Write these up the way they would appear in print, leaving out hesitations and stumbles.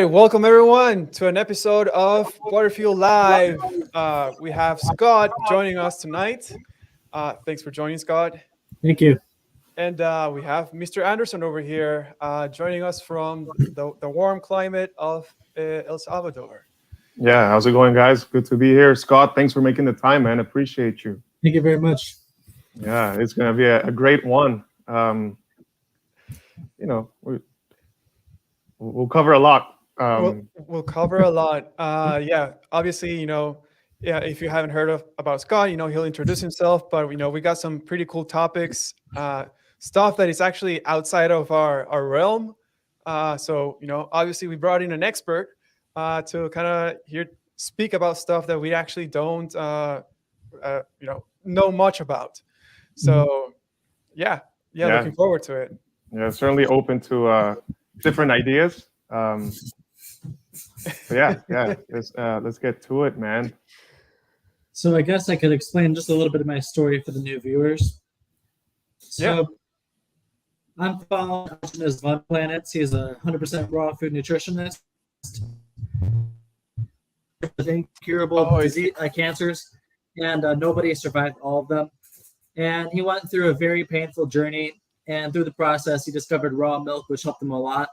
right, welcome everyone to an episode of Butterfield Live. We have Scott joining us tonight. Thanks for joining, Scott. Thank you. And we have Mr. Anderson over here joining us from the warm climate of El Salvador. Yeah, how's it going, guys? Good to be here. Scott, thanks for making the time, man. Appreciate you. Thank you very much. Yeah, it's going to be a great one. We'll cover a lot. We'll cover a lot. Obviously, if you haven't heard about Scott, he'll introduce himself. But we got some pretty cool topics, stuff that is actually outside of our realm. Obviously, we brought in an expert to kind of speak about stuff that we actually don't, know much about. So, looking forward to it. Yeah, certainly open to different ideas. Let's get to it, man. So I guess I could explain just a little bit of my story for the new viewers. So I'm following Aajonus Vonderplanitz. He's a 100% raw food nutritionist with incurable disease, cancers, and nobody survived all of them. And he went through a very painful journey, and through the process, he discovered raw milk, which helped him a lot.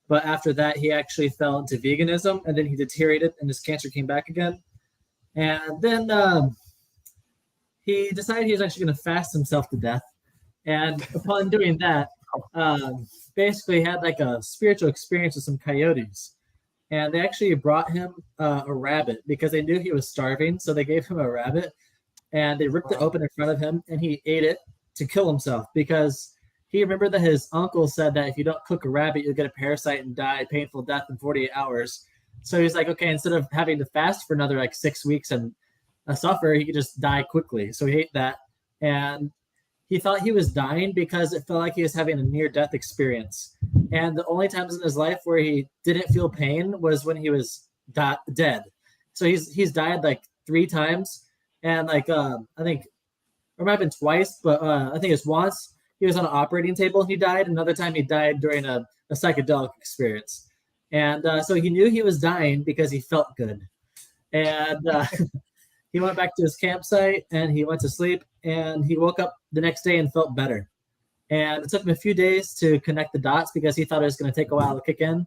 But after that, he actually fell into veganism, and then he deteriorated, and his cancer came back again. And then he decided he was actually going to fast himself to death. And upon doing that, basically had like a spiritual experience with some coyotes. And they actually brought him a rabbit because they knew he was starving. So they gave him a rabbit, and they ripped it open in front of him, and he ate it to kill himself because he remembered that his uncle said that if you don't cook a rabbit, you'll get a parasite and die a painful death in 48 hours. So he's like, okay, instead of having to fast for another 6 weeks and suffer, he could just die quickly. So he ate that. And he thought he was dying because it felt like he was having a near-death experience. And the only times in his life where he didn't feel pain was when he was dead. So he's died 3 times. And I think, or it might have been twice, but I think it's once. He was on an operating table and he died. Another time he died during a psychedelic experience. And so he knew he was dying because he felt good. And he went back to his campsite and he went to sleep, and he woke up the next day and felt better. And it took him a few days to connect the dots because he thought it was going to take a while to kick in.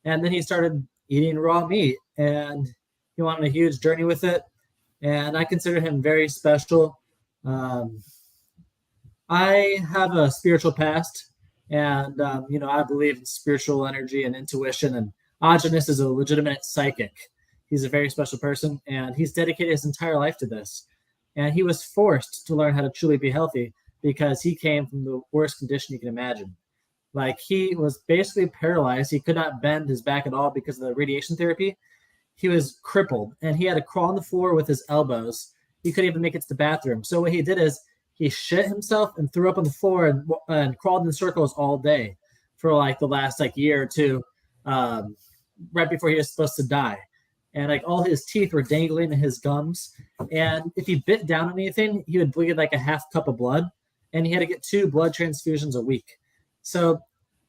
And then he started eating raw meat, and he went on a huge journey with it. And I consider him very special. I have a spiritual past, and, I believe in spiritual energy and intuition, and Aajonus is a legitimate psychic. He's a very special person, and he's dedicated his entire life to this. And he was forced to learn how to truly be healthy because he came from the worst condition you can imagine. He was basically paralyzed. He could not bend his back at all because of the radiation therapy. He was crippled, and he had to crawl on the floor with his elbows. He couldn't even make it to the bathroom. So what he did is, he shit himself and threw up on the floor and crawled in circles all day for the last year or two, right before he was supposed to die. And all his teeth were dangling in his gums. And if he bit down on anything, he would bleed a half cup of blood. And he had to get 2 blood transfusions a week. So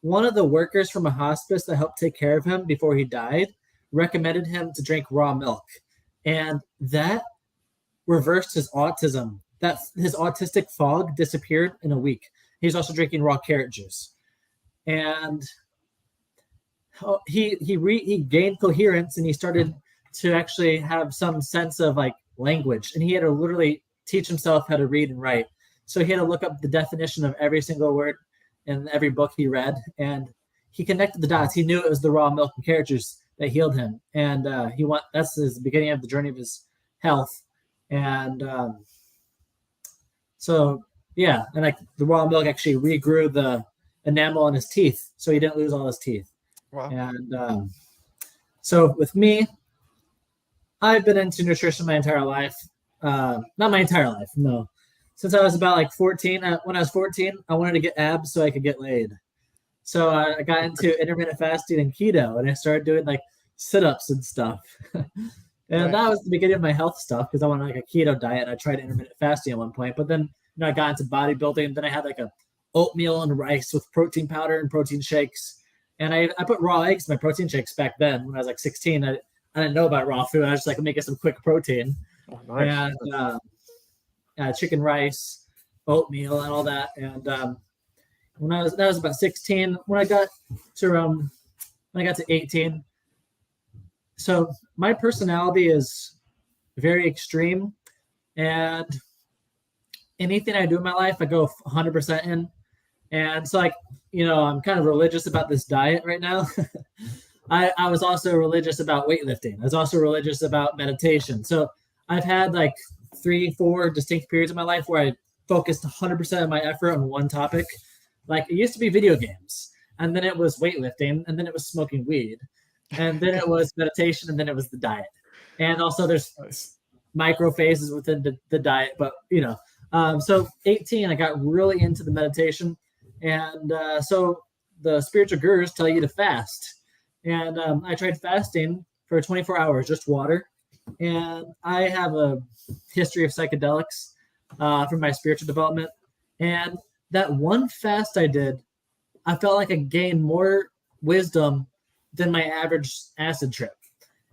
one of the workers from a hospice that helped take care of him before he died recommended him to drink raw milk. And that reversed his autism. That his autistic fog disappeared in a week. He's also drinking raw carrot juice, and he gained coherence, and he started to actually have some sense of language. And he had to literally teach himself how to read and write. So he had to look up the definition of every single word in every book he read, and he connected the dots. He knew it was the raw milk and carrot juice that healed him, and that's the beginning of the journey of his health, and. So, yeah, and the raw milk actually regrew the enamel on his teeth, so he didn't lose all his teeth. Wow. And so with me, I've been into nutrition my entire life. Not my entire life, no. Since I was about 14. When I was 14, I wanted to get abs so I could get laid. So I got into intermittent fasting and keto, and I started doing sit-ups and stuff. And that was the beginning of my health stuff because I went on a keto diet. I tried intermittent fasting at one point, but then I got into bodybuilding. And then I had a oatmeal and rice with protein powder and protein shakes. And I put raw eggs in my protein shakes back then when I was like 16. I didn't know about raw food. I was just like making some quick protein. Oh, nice. And chicken rice, oatmeal, and all that. And when that was about 16. When I got to 18. So my personality is very extreme, and anything I do in my life, I go 100% in. And so, like, I'm kind of religious about this diet right now. I was also religious about weightlifting. I was also religious about meditation. So I've had like 3-4 distinct periods of my life where I focused 100% of my effort on one topic. Like, it used to be video games, and then it was weightlifting, and then it was smoking weed, and then it was meditation, and then it was the diet. And also there's micro phases within the diet, but so 18, I got really into the meditation. And so the spiritual gurus tell you to fast. And I tried fasting for 24 hours, just water. And I have a history of psychedelics from my spiritual development. And that one fast I did, I felt like I gained more wisdom than my average acid trip.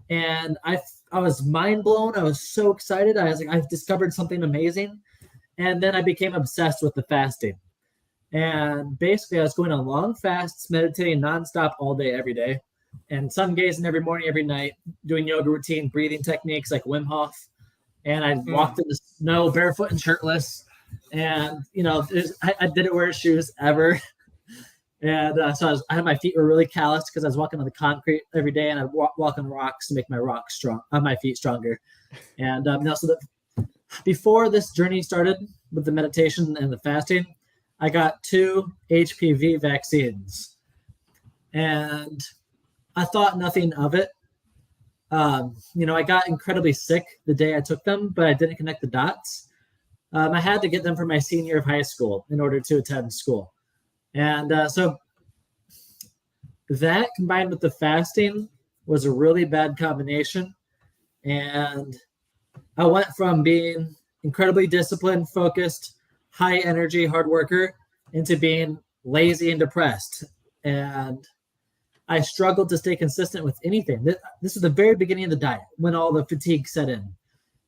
And I was mind blown. I was so excited. I was like, I've discovered something amazing. And then I became obsessed with the fasting. And basically, I was going on long fasts, meditating nonstop all day, every day, and sun gazing every morning, every night, doing yoga routine, breathing techniques like Wim Hof. And I walked in the snow barefoot and shirtless. And, I didn't wear shoes ever. And so I had my feet were really calloused because I was walking on the concrete every day, and I'd walk on rocks to make my feet stronger. And before this journey started with the meditation and the fasting, I got 2 HPV vaccines, and I thought nothing of it. I got incredibly sick the day I took them, but I didn't connect the dots. I had to get them for my senior year of high school in order to attend school. And so that combined with the fasting was a really bad combination. And I went from being incredibly disciplined, focused, high energy, hard worker into being lazy and depressed. And I struggled to stay consistent with anything. This is the very beginning of the diet when all the fatigue set in.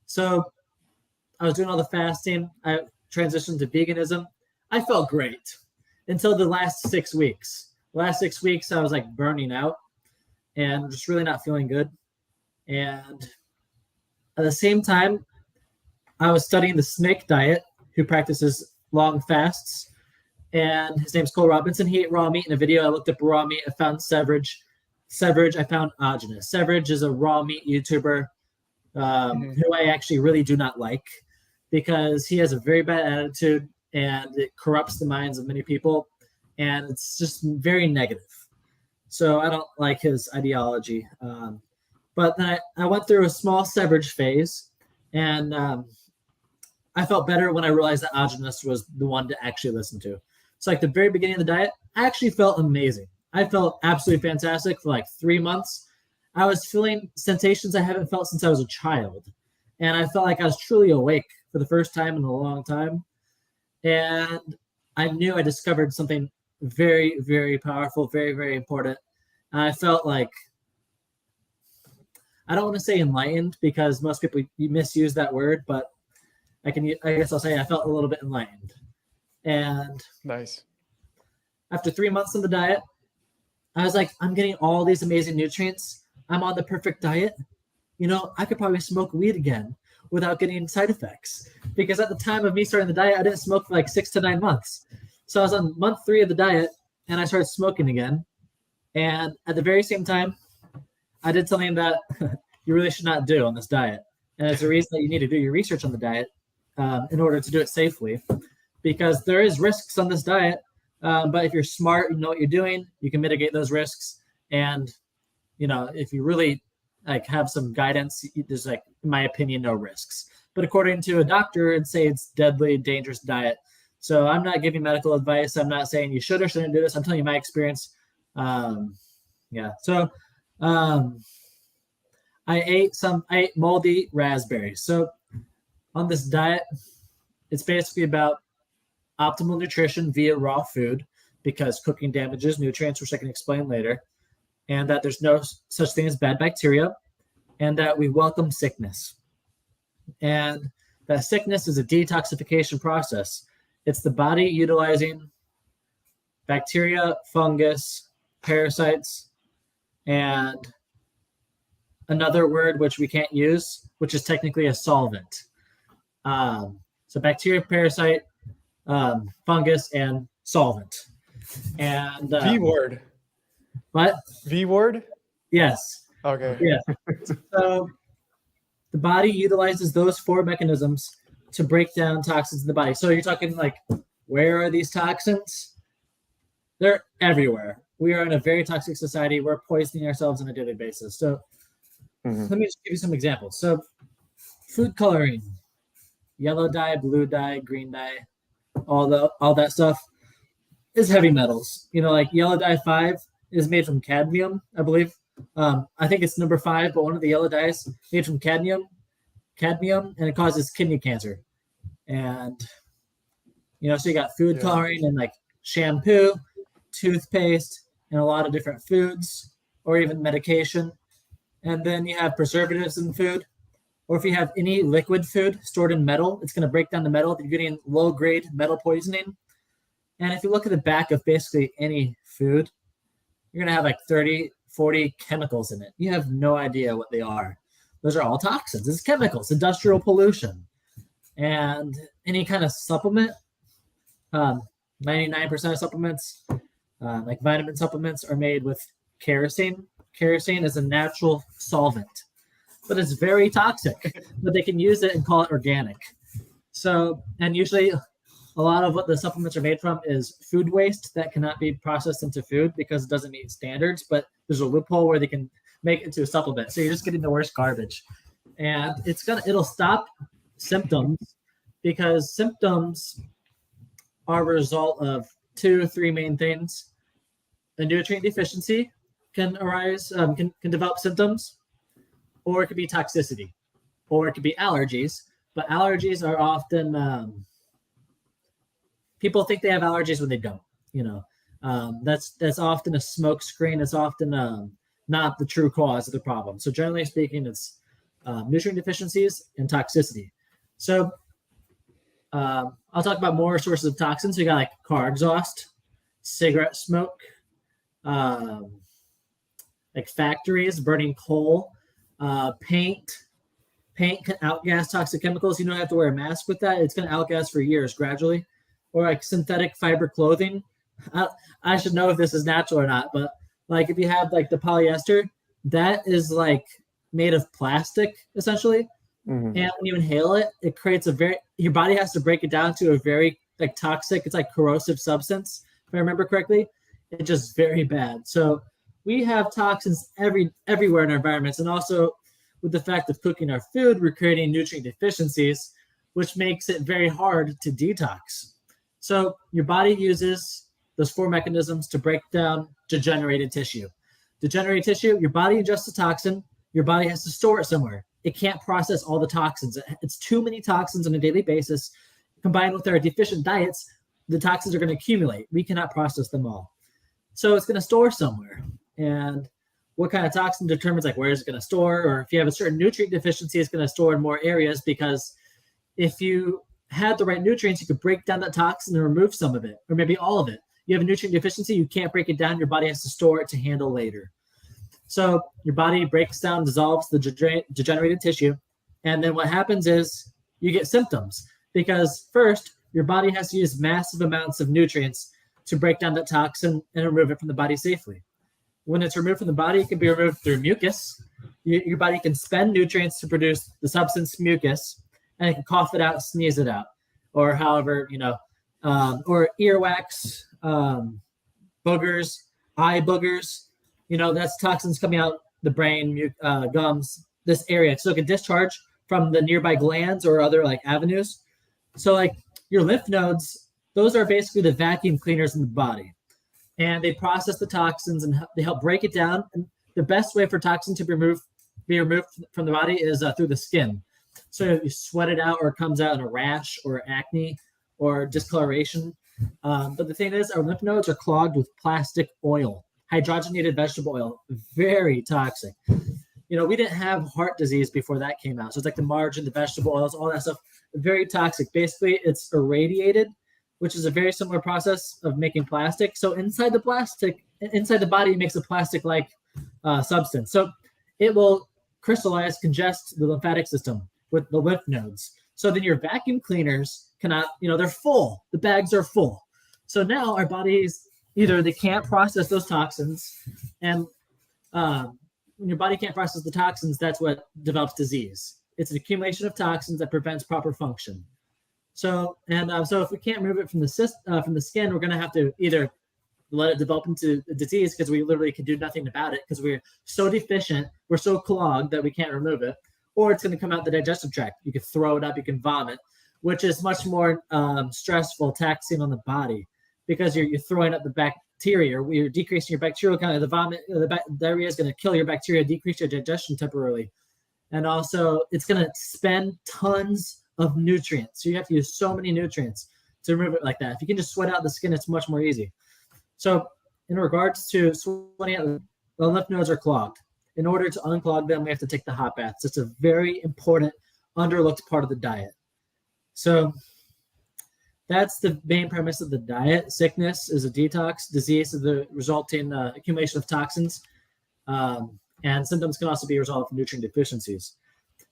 So I was doing all the fasting. I transitioned to veganism. I felt great until the last 6 weeks. The last 6 weeks, I was like burning out and just really not feeling good. And at the same time, I was studying the snake diet, who practices long fasts. And his name's Cole Robinson. He ate raw meat in a video. I looked up raw meat. I found Severage. I found Aajonus. Severage is a raw meat YouTuber who I actually really do not like because he has a very bad attitude and it corrupts the minds of many people. And it's just very negative. So I don't like his ideology. But then I went through a small Severage phase, and I felt better when I realized that Aajonus was the one to actually listen to. So like the very beginning of the diet, I actually felt amazing. I felt absolutely fantastic for like 3 months. I was feeling sensations I haven't felt since I was a child. And I felt like I was truly awake for the first time in a long time. And I knew I discovered something very, very powerful, very, very important. And I felt like, I don't want to say enlightened because most people misuse that word, but I guess I'll say I felt a little bit enlightened. And nice. After 3 months on the diet, I was like, I'm getting all these amazing nutrients. I'm on the perfect diet. I could probably smoke weed again without getting side effects. Because at the time of me starting the diet, I didn't smoke for like 6 to 9 months. So I was on month 3 of the diet and I started smoking again. And at the very same time, I did something that you really should not do on this diet. And it's a reason that you need to do your research on the diet in order to do it safely. Because there is risks on this diet, but if you're smart, you know what you're doing, you can mitigate those risks. And, if you really have some guidance, there's in my opinion, no risks. But according to a doctor, it'd say it's deadly, dangerous diet. So I'm not giving medical advice. I'm not saying you should or shouldn't do this. I'm telling you my experience. So I ate moldy raspberries. So on this diet, it's basically about optimal nutrition via raw food. because cooking damages nutrients, which I can explain later, and that there's no such thing as bad bacteria, and that we welcome sickness. And that sickness is a detoxification process. It's the body utilizing bacteria, fungus, parasites, and another word which we can't use, which is technically a solvent. So bacteria, parasite, fungus, and solvent. And V word. What? V word? Yes. Okay. Yeah. So the body utilizes those 4 mechanisms to break down toxins in the body. So you're talking like, where are these toxins? They're everywhere. We are in a very toxic society. We're poisoning ourselves on a daily basis. So let me just give you some examples. So food coloring, yellow dye, blue dye, green dye, all that stuff is heavy metals. Like yellow dye 5 is made from cadmium, I believe. I think it's number 5, but one of the yellow dyes made from cadmium, and it causes kidney cancer. And so you got food coloring and like shampoo, toothpaste, and a lot of different foods, or even medication. And then you have preservatives in food, or if you have any liquid food stored in metal, it's going to break down the metal. You're getting low-grade metal poisoning. And if you look at the back of basically any food, you're going to have like 30, 40 chemicals in it. You have no idea what they are. Those are all toxins. It's chemicals, industrial pollution. And any kind of supplement, 99% of supplements, like vitamin supplements, are made with kerosene. Kerosene is a natural solvent, but it's very toxic. But they can use it and call it organic. So, and usually a lot of what the supplements are made from is food waste that cannot be processed into food because it doesn't meet standards, but there's a loophole where they can make it into a supplement. So you're just getting the worst garbage. And it'll stop symptoms, because symptoms are a result of 3 main things. A nutrient deficiency can arise, can develop symptoms, or it could be toxicity, or it could be allergies. But allergies are often, people think they have allergies when they don't. That's often a smoke screen. It's often not the true cause of the problem. So generally speaking, it's nutrient deficiencies and toxicity. So I'll talk about more sources of toxins. So you got like car exhaust, cigarette smoke, like factories burning coal, paint. Paint can outgas toxic chemicals. You don't have to wear a mask with that. It's going to outgas for years gradually. Or like synthetic fiber clothing. I should know if this is natural or not, but like if you have like the polyester, that is like made of plastic essentially. And when you inhale it, it creates your body has to break it down to a very like toxic, it's like corrosive substance, if I remember correctly. It's just very bad. So we have toxins everywhere in our environments. And also with the fact of cooking our food, we're creating nutrient deficiencies, which makes it very hard to detox. So your body uses those 4 mechanisms to break down degenerated tissue. Degenerated tissue, your body ingests a toxin, your body has to store it somewhere. It can't process all the toxins. It's too many toxins on a daily basis. Combined with our deficient diets, the toxins are going to accumulate. We cannot process them all. So it's going to store somewhere. And what kind of toxin determines like where is it going to store, or if you have a certain nutrient deficiency, it's going to store in more areas, because if you had the right nutrients, you could break down that toxin and remove some of it, or maybe all of it. You have a nutrient deficiency, you can't break it down. Your body has to store it to handle later. So your body breaks down, dissolves the degenerated tissue. And then what happens is you get symptoms, because first your body has to use massive amounts of nutrients to break down that toxin and remove it from the body safely. When it's removed from the body, it can be removed through mucus. Your body can spend nutrients to produce the substance mucus, and it can cough it out, sneeze it out, or however, or earwax, boogers, eye boogers, that's toxins coming out the brain, gums, this area. So it can discharge from the nearby glands or other like avenues. So like your lymph nodes, those are basically the vacuum cleaners in the body. And they process the toxins and they help break it down. And the best way for toxin to be removed from the body is through the skin. So you sweat it out, or it comes out in a rash or acne or discoloration. But the thing is, our lymph nodes are clogged with plastic oil, hydrogenated vegetable oil, very toxic. We didn't have heart disease before that came out. So it's like the margarine, the vegetable oils, all that stuff, very toxic. Basically, it's irradiated, which is a very similar process of making plastic. So inside the body, it makes a plastic-like substance. So it will crystallize, congest the lymphatic system with the lymph nodes. So then your vacuum cleaners cannot, they're full. The bags are full. So now our bodies, either they can't process those toxins, and when your body can't process the toxins, that's what develops disease. It's an accumulation of toxins that prevents proper function. So if we can't remove it from the skin, we're going to have to either let it develop into a disease because we literally can do nothing about it because we're so deficient, we're so clogged that we can't remove it, or it's going to come out the digestive tract. You can throw it up, you can vomit, which is much more stressful, taxing on the body because you're throwing up the bacteria, or you're decreasing your bacterial count. The vomit, the diarrhea is going to kill your bacteria, decrease your digestion temporarily. And also, it's going to spend tons of nutrients. So you have to use so many nutrients to remove it like that. If you can just sweat out the skin, it's much more easy. So in regards to sweating out, the lymph nodes are clogged. In order to unclog them, we have to take the hot baths. It's a very important, underlooked part of the diet. So that's the main premise of the diet. Sickness is a detox. Disease is the resulting accumulation of toxins. And symptoms can also be a result of nutrient deficiencies.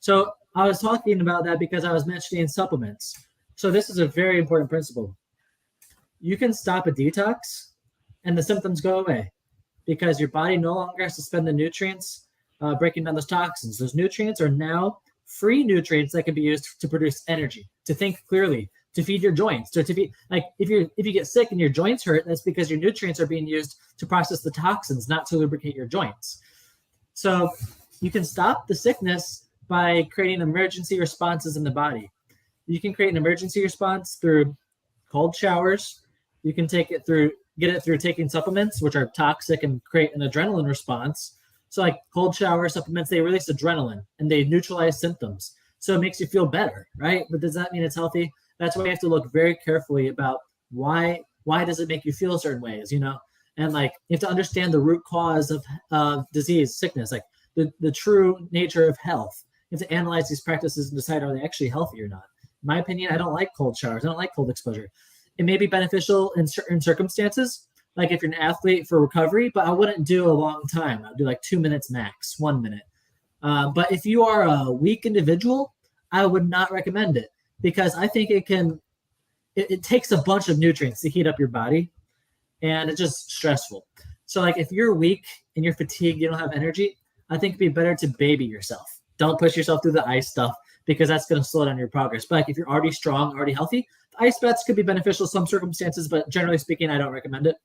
So I was talking about that because I was mentioning supplements. So this is a very important principle. You can stop a detox and the symptoms go away because your body no longer has to spend the nutrients breaking down those toxins. Those nutrients are now free nutrients that can be used to produce energy, to think clearly, to feed your joints, to feed, like if you get sick and your joints hurt, that's because your nutrients are being used to process the toxins, not to lubricate your joints. So you can stop the sickness by creating emergency responses in the body. You can create an emergency response through cold showers. You can get it through taking supplements, which are toxic and create an adrenaline response. So like cold shower supplements, they release adrenaline and they neutralize symptoms. So it makes you feel better, right? But does that mean it's healthy? That's why you have to look very carefully about why does it make you feel certain ways, And like you have to understand the root cause of disease, sickness, like the true nature of health. You have to analyze these practices and decide are they actually healthy or not. In my opinion, I don't like cold showers. I don't like cold exposure. It may be beneficial in certain circumstances, like if you're an athlete for recovery, but I wouldn't do a long time. I'd do like 2 minutes max, 1 minute. But if you are a weak individual, I would not recommend it because I think it takes a bunch of nutrients to heat up your body and it's just stressful. So like if you're weak and you're fatigued, you don't have energy, I think it'd be better to baby yourself. Don't push yourself through the ice stuff because that's going to slow down your progress. But like if you're already strong, already healthy, the ice baths could be beneficial in some circumstances, but generally speaking, I don't recommend it.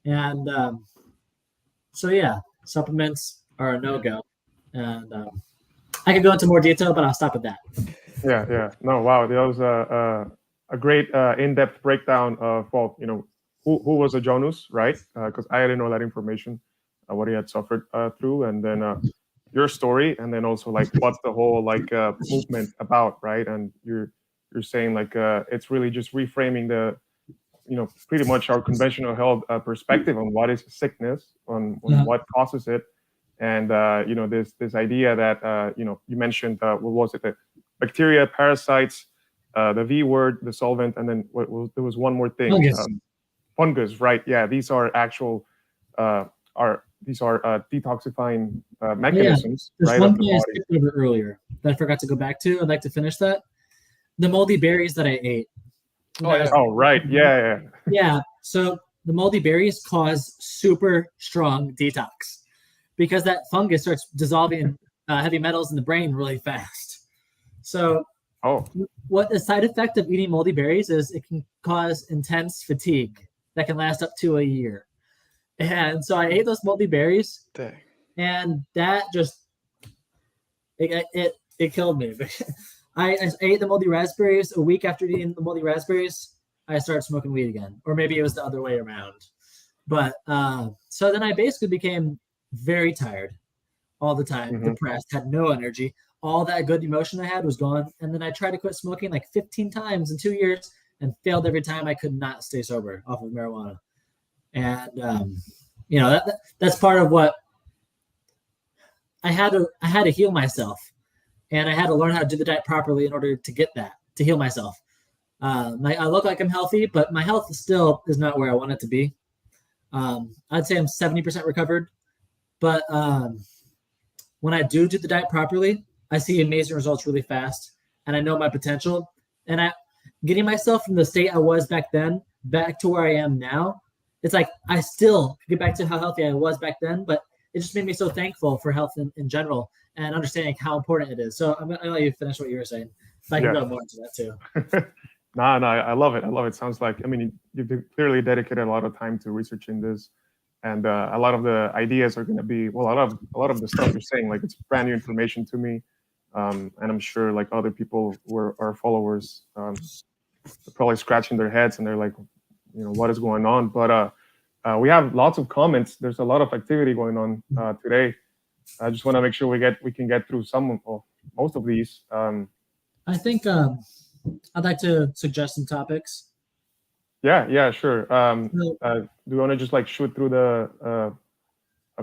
And so yeah, supplements are a no-go. And I could go into more detail, but I'll stop at that. Yeah. No, wow. That was a great in-depth breakdown of, who was Aajonus, right? Because I didn't know that information, what he had suffered through, and then your story, and then also like what's the whole movement about, right? And you're saying it's really just reframing the, pretty much our conventional health perspective on what is sickness, on what causes it, and this idea that you mentioned what was it, the bacteria, parasites, the V word, the solvent, and then there was one more thing. Fungus, right? Yeah, these are actual detoxifying mechanisms. There's right, one thing I skipped over earlier that I forgot to go back to. I'd like to finish that. The moldy berries that I ate. Oh, right. Yeah. Yeah. So the moldy berries cause super strong detox because that fungus starts dissolving heavy metals in the brain really fast. So what the side effect of eating moldy berries is it can cause intense fatigue that can last up to a year. And so I ate those moldy berries. Dang. And that just it killed me. I ate the moldy raspberries. A week after eating the moldy raspberries, I started smoking weed again, or maybe it was the other way around. But so then I basically became very tired all the time, depressed, had no energy. All that good emotion I had was gone. And then I tried to quit smoking like 15 times in 2 years, and failed every time. I could not stay sober off of marijuana. And, you know, that's part of what I had to heal myself, and I had to learn how to do the diet properly in order to get that, to heal myself. I look like I'm healthy, but my health still is not where I want it to be. I'd say I'm 70% recovered, but when I do the diet properly, I see amazing results really fast, and I know my potential. And getting myself from the state I was back then back to where I am now, it's like I still get back to how healthy I was back then, but it just made me so thankful for health in general and understanding how important it is. So I'm going to let you finish what you were saying. If I can go more into that too. No, I love it. I love it. Sounds like, I mean, you've clearly dedicated a lot of time to researching this, and a lot of the ideas are going to be, well, a lot of the stuff you're saying, like, it's brand new information to me, and I'm sure like other people who are our followers, they're probably scratching their heads and they're like, you know, what is going on? But we have lots of comments. There's a lot of activity going on today. I just want to make sure we can get through most of these. I think I'd like to suggest some topics. Yeah, sure. Do you want to just like shoot through the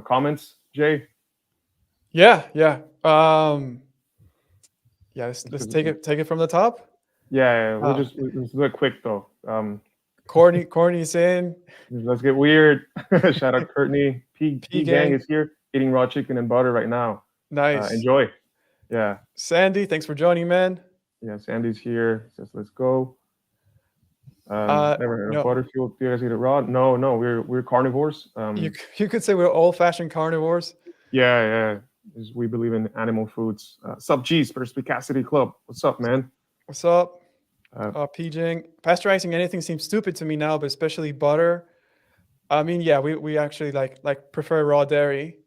comments, Jay? Yeah. Let's take it from the top. Yeah. We'll just do it quick though. Corny's in. Let's get weird. Shout out Courtney. P Gang is here eating raw chicken and butter right now. Nice. Enjoy. Yeah. Sandy, thanks for joining, man. Yeah, Sandy's here. Says let's go. Never heard of butterfield. Do you guys eat it raw? No, we're carnivores. You could say we're old-fashioned carnivores. Yeah. We believe in animal foods. Sup, G's, Perspicacity Club. What's up, man? What's up? PJing. Pasteurizing anything seems stupid to me now, but especially butter. I mean, yeah, we actually like prefer raw dairy.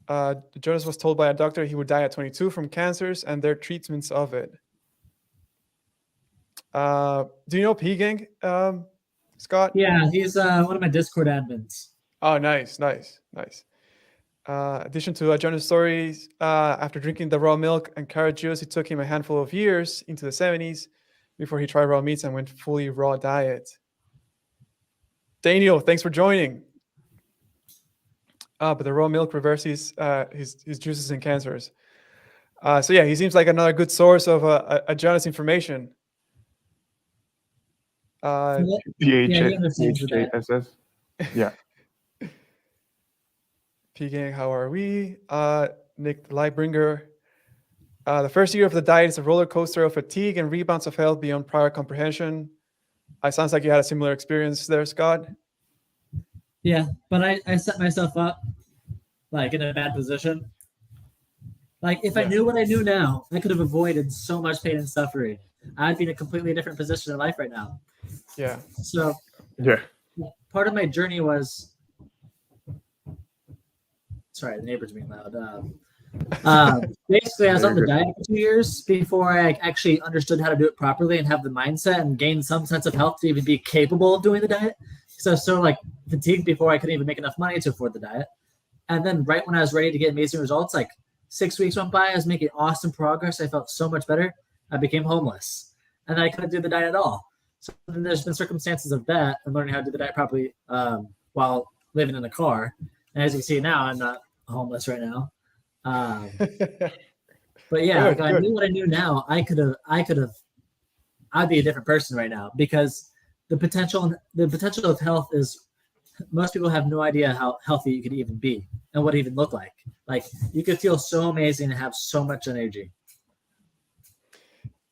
Jonas was told by a doctor he would die at 22 from cancers and their treatments of it. Do you know P-Gang, Scott? Yeah, he's one of my Discord admins. Oh, nice. Addition to Aajonus' stories, after drinking the raw milk and carrot juice, it took him a handful of years into the 70s before he tried raw meats and went fully raw diet. Daniel, thanks for joining. But the raw milk reverses his juices and cancers. So yeah, he seems like another good source of Aajonus information. DHSS. Yeah. P-Gang, how are we? Nick the Lightbringer. The first year of the diet is a roller coaster of fatigue and rebounds of health beyond prior comprehension. It sounds like you had a similar experience there, Scott. Yeah, but I set myself up like in a bad position. Like if I knew what I knew now, I could have avoided so much pain and suffering. I'd be in a completely different position in life right now. Yeah. So part of my journey was, sorry, the neighbor's being loud. Basically, I was on the diet for 2 years before I actually understood how to do it properly and have the mindset and gain some sense of health to even be capable of doing the diet. So I was so like fatigued before I couldn't even make enough money to afford the diet. And then right when I was ready to get amazing results, like 6 weeks went by, I was making awesome progress. I felt so much better. I became homeless and I couldn't do the diet at all. So then there's been circumstances of that and learning how to do the diet properly while living in a car. And as you can see now, I'm not homeless right now. But yeah, if I knew what I knew now, I'd be a different person right now, because the potential of health is, most people have no idea how healthy you could even be and what it even look like. Like you could feel so amazing and have so much energy.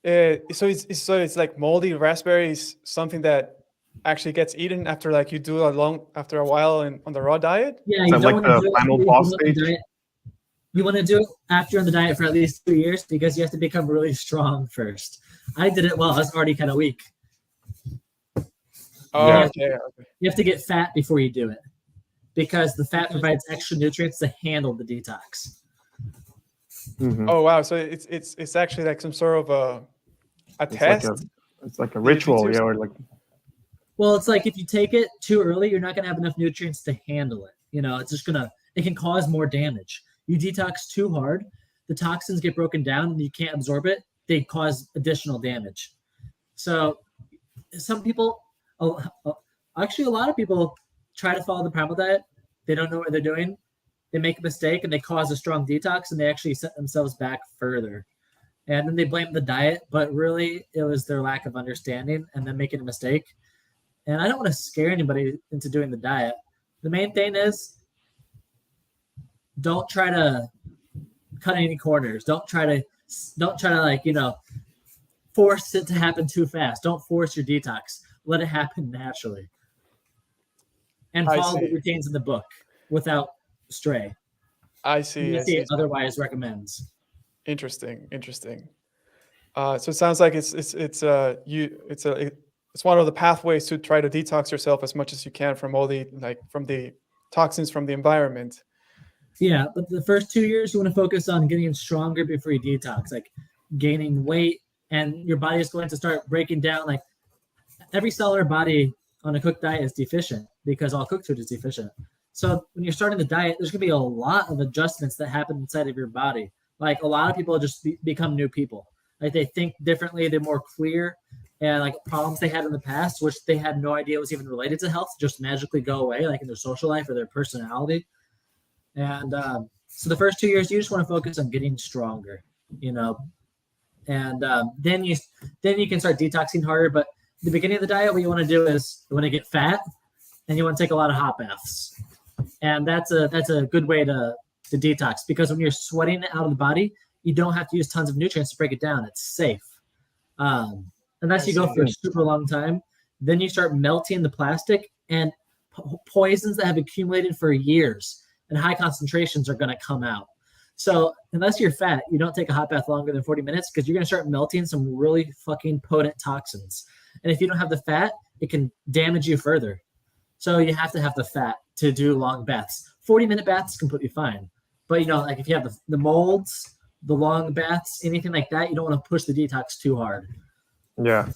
So it's like moldy raspberries, something that actually gets eaten after like you do after a while on the raw diet. Yeah, you don't like the final boss stage. You want to do it after on the diet for at least 2 years, because you have to become really strong first. I did it while I was already kind of weak. Oh, okay. You have to get fat before you do it, because the fat provides extra nutrients to handle the detox. Mm-hmm. Oh wow! So it's actually like some sort of a test. It's like a ritual, yeah, or like. Well, it's like if you take it too early, you're not gonna have enough nutrients to handle it. You know, it's just it can cause more damage. You detox too hard, the toxins get broken down and you can't absorb it. They cause additional damage. So some people, actually a lot of people try to follow the primal diet. They don't know what they're doing. They make a mistake and they cause a strong detox, and they actually set themselves back further. And then they blame the diet, but really it was their lack of understanding and then making a mistake. And I don't want to scare anybody into doing the diet. The main thing is don't try to cut any corners. Don't try to like, force it to happen too fast. Don't force your detox. Let it happen naturally. And follow the routines in the book without stray. I see. Otherwise recommends. Interesting. So it sounds like it's one of the pathways to try to detox yourself as much as you can from from the toxins from the environment. Yeah, but the first 2 years you want to focus on getting stronger before you detox, like gaining weight, and your body is going to start breaking down. Like every cell in our body on a cooked diet is deficient because all cooked food is deficient. So when you're starting the diet, there's going to be a lot of adjustments that happen inside of your body. Like a lot of people just become new people. Like they think differently, they're more clear, and like problems they had in the past, which they had no idea was even related to health, just magically go away, like in their social life or their personality. And so the first 2 years, you just want to focus on getting stronger, and then you can start detoxing harder. But the beginning of the diet, what you want to do is you want to get fat, and you want to take a lot of hot baths, and that's a good way to detox, because when you're sweating it out of the body, you don't have to use tons of nutrients to break it down. It's safe. Unless you go for a super long time, then you start melting the plastic, and poisons that have accumulated for years and high concentrations are going to come out. So unless you're fat, you don't take a hot bath longer than 40 minutes, because you're going to start melting some really fucking potent toxins. And if you don't have the fat, it can damage you further. So you have to have the fat to do long baths. 40-minute baths is completely fine. But, like if you have the molds, the long baths, anything like that, you don't want to push the detox too hard. Yeah.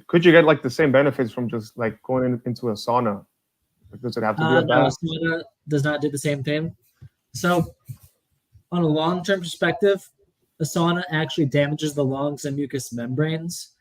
Could you get like the same benefits from just like going into a sauna? Like, does it have to be a bath? No, sauna does not do the same thing. So on a long-term perspective, a sauna actually damages the lungs and mucous membranes.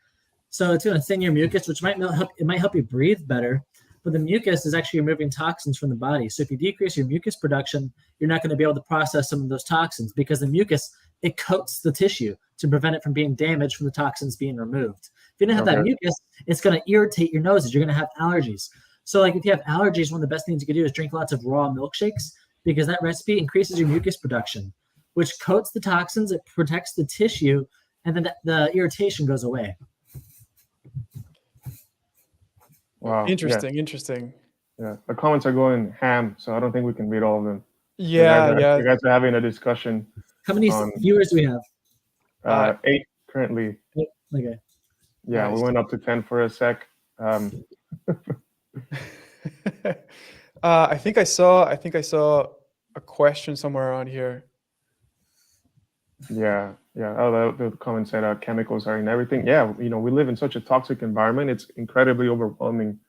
So it's going to thin your mucus, which might help you breathe better. But the mucus is actually removing toxins from the body. So if you decrease your mucus production, you're not going to be able to process some of those toxins, because the mucus, it coats the tissue to prevent it from being damaged from the toxins being removed. If you don't have that mucus, it's going to irritate your noses. You're going to have allergies. So like if you have allergies, one of the best things you can do is drink lots of raw milkshakes, because that recipe increases your mucus production, which coats the toxins, it protects the tissue, and then the irritation goes away. Wow. Interesting. Yeah, the comments are going ham, so I don't think we can read all of them. Yeah. You guys are having a discussion. How many viewers do we have? 8 currently. Okay. Yeah, nice. We went up to 10 for a sec. I think I saw a question somewhere around here. Yeah. Oh, the comment said chemicals are in everything. Yeah, we live in such a toxic environment. It's incredibly overwhelming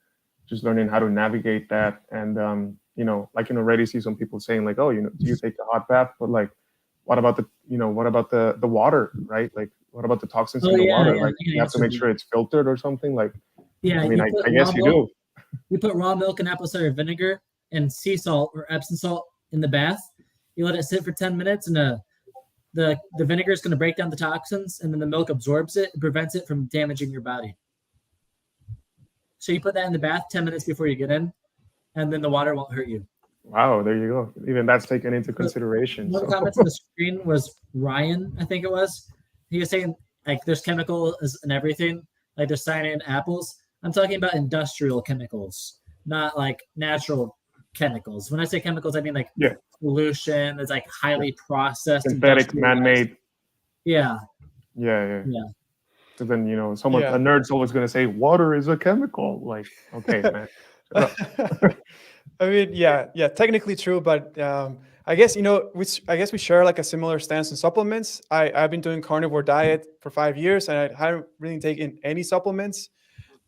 just learning how to navigate that. And I can already see some people saying like, oh, do you take a hot bath? But like, what about the water, right? Like, what about the toxins in the water? Like, you have to make sure it's filtered or something. Like, yeah, I guess you do. You put raw milk and apple cider vinegar and sea salt or Epsom salt in the bath. You let it sit for 10 minutes, and the vinegar is going to break down the toxins, and then the milk absorbs it and prevents it from damaging your body. So you put that in the bath 10 minutes before you get in, and then the water won't hurt you. Wow, there you go. Even that's taken into consideration. One of the comments on the screen was Ryan, I think it was. He was saying like there's chemicals in everything, like there's cyanide in apples. I'm talking about industrial chemicals, not like natural chemicals. When I say chemicals, I mean like pollution. It's like highly processed, synthetic, man-made. Yeah. So then a nerd's always going to say water is a chemical. Like, okay, man. I mean, yeah, technically true, but I guess we share like a similar stance in supplements. I've been doing carnivore diet for 5 years, and I haven't really taken any supplements.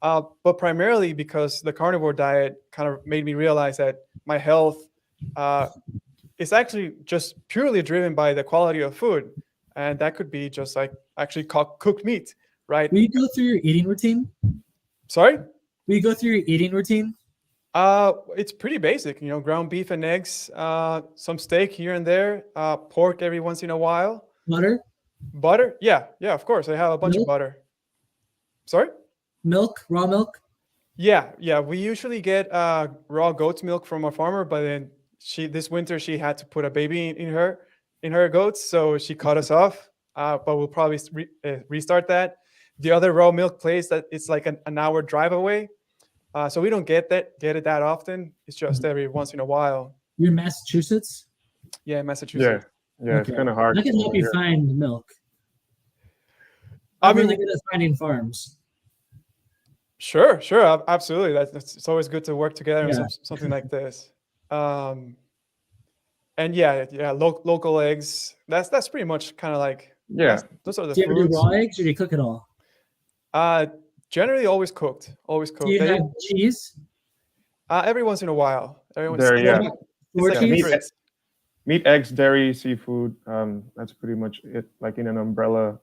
But primarily because the carnivore diet kind of made me realize that my health is actually just purely driven by the quality of food. And that could be just like actually cooked meat, right? Will you go through your eating routine? Sorry? Will you go through your eating routine? It's pretty basic, ground beef and eggs, some steak here and there, pork every once in a while. Butter? Butter? Yeah, of course. I have a bunch of Milk? butter. Sorry? Milk? Raw milk? Yeah. We usually get raw goat's milk from our farmer, but then this winter she had to put a baby in her goats, so she cut us off. But we'll probably restart that. The other raw milk place that it's like an hour drive away, so we don't get it that often. It's just every once in a while. You're in Massachusetts? Yeah, Massachusetts. Yeah, it's kind of hard. I can help you find milk. I I'm mean, really good at finding farms. Sure, absolutely. It's always good to work together Yeah. on something like this. And local eggs. That's pretty much kind of like those are the Do you ever do foods. raw eggs, or do you cook it all? Generally always cooked. Do you have cheese? Every once in a while. Dairy, yeah. Or like cheese? Meat, eggs, dairy, seafood. That's pretty much it. Like in an umbrella.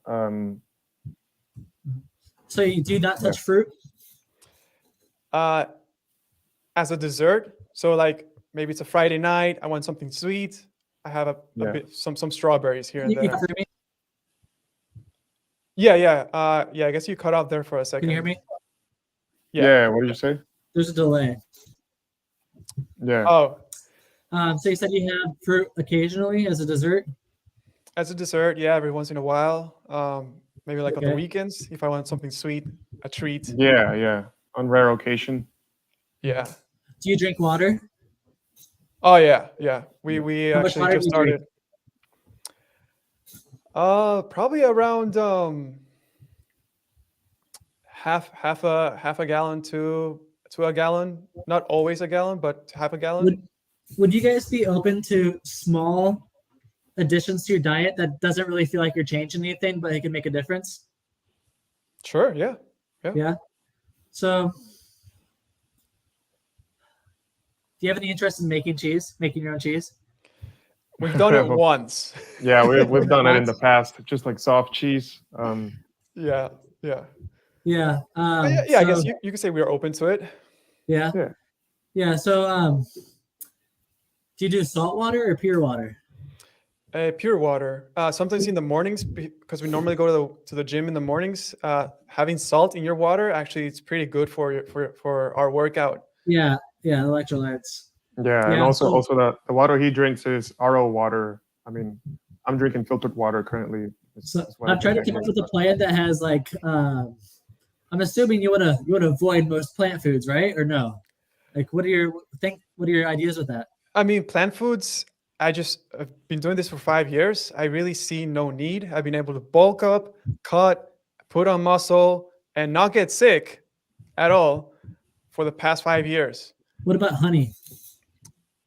So you do not touch fruit? As a dessert. So like maybe it's a Friday night. I want something sweet. I have a bit some strawberries here and You there. hear me? Yeah. I guess you cut off there for a second. Can you hear me? Yeah. What did you say? There's a delay. Yeah. Oh, So you said you have fruit occasionally as a dessert? as a dessert, yeah, every once in a while. Maybe like on the Okay. weekends if I want something sweet, a treat. Yeah. On rare occasion. Yeah. Do you drink water? Oh yeah. We How much actually water just do you drink? started. Probably around half a gallon to a gallon. Not always a gallon, but half a gallon. Would you guys be open to small additions to your diet that doesn't really feel like you're changing anything, but it can make a difference? Sure. Yeah. Yeah. So, do you have any interest in making your own cheese? We've done it once. Yeah, we've done it in the past, just like soft cheese. Yeah. Yeah. I guess you could say we are open to it. Yeah. So, do you do salt water or pure water? Pure water. Sometimes in the mornings, because we normally go to the gym in the mornings. Having salt in your water actually it's pretty good for our workout. Yeah, electrolytes. Yeah, and Yeah, also so- the water he drinks is RO water. I mean, I'm drinking filtered water currently. So I'm trying to come up with a plan that has like I'm assuming you wanna avoid most plant foods, right? Or no? Like what are your ideas with that? I mean, plant foods. I've been doing this for 5 years. I really see no need. I've been able to bulk up, cut, put on muscle, and not get sick at all for the past 5 years. What about honey?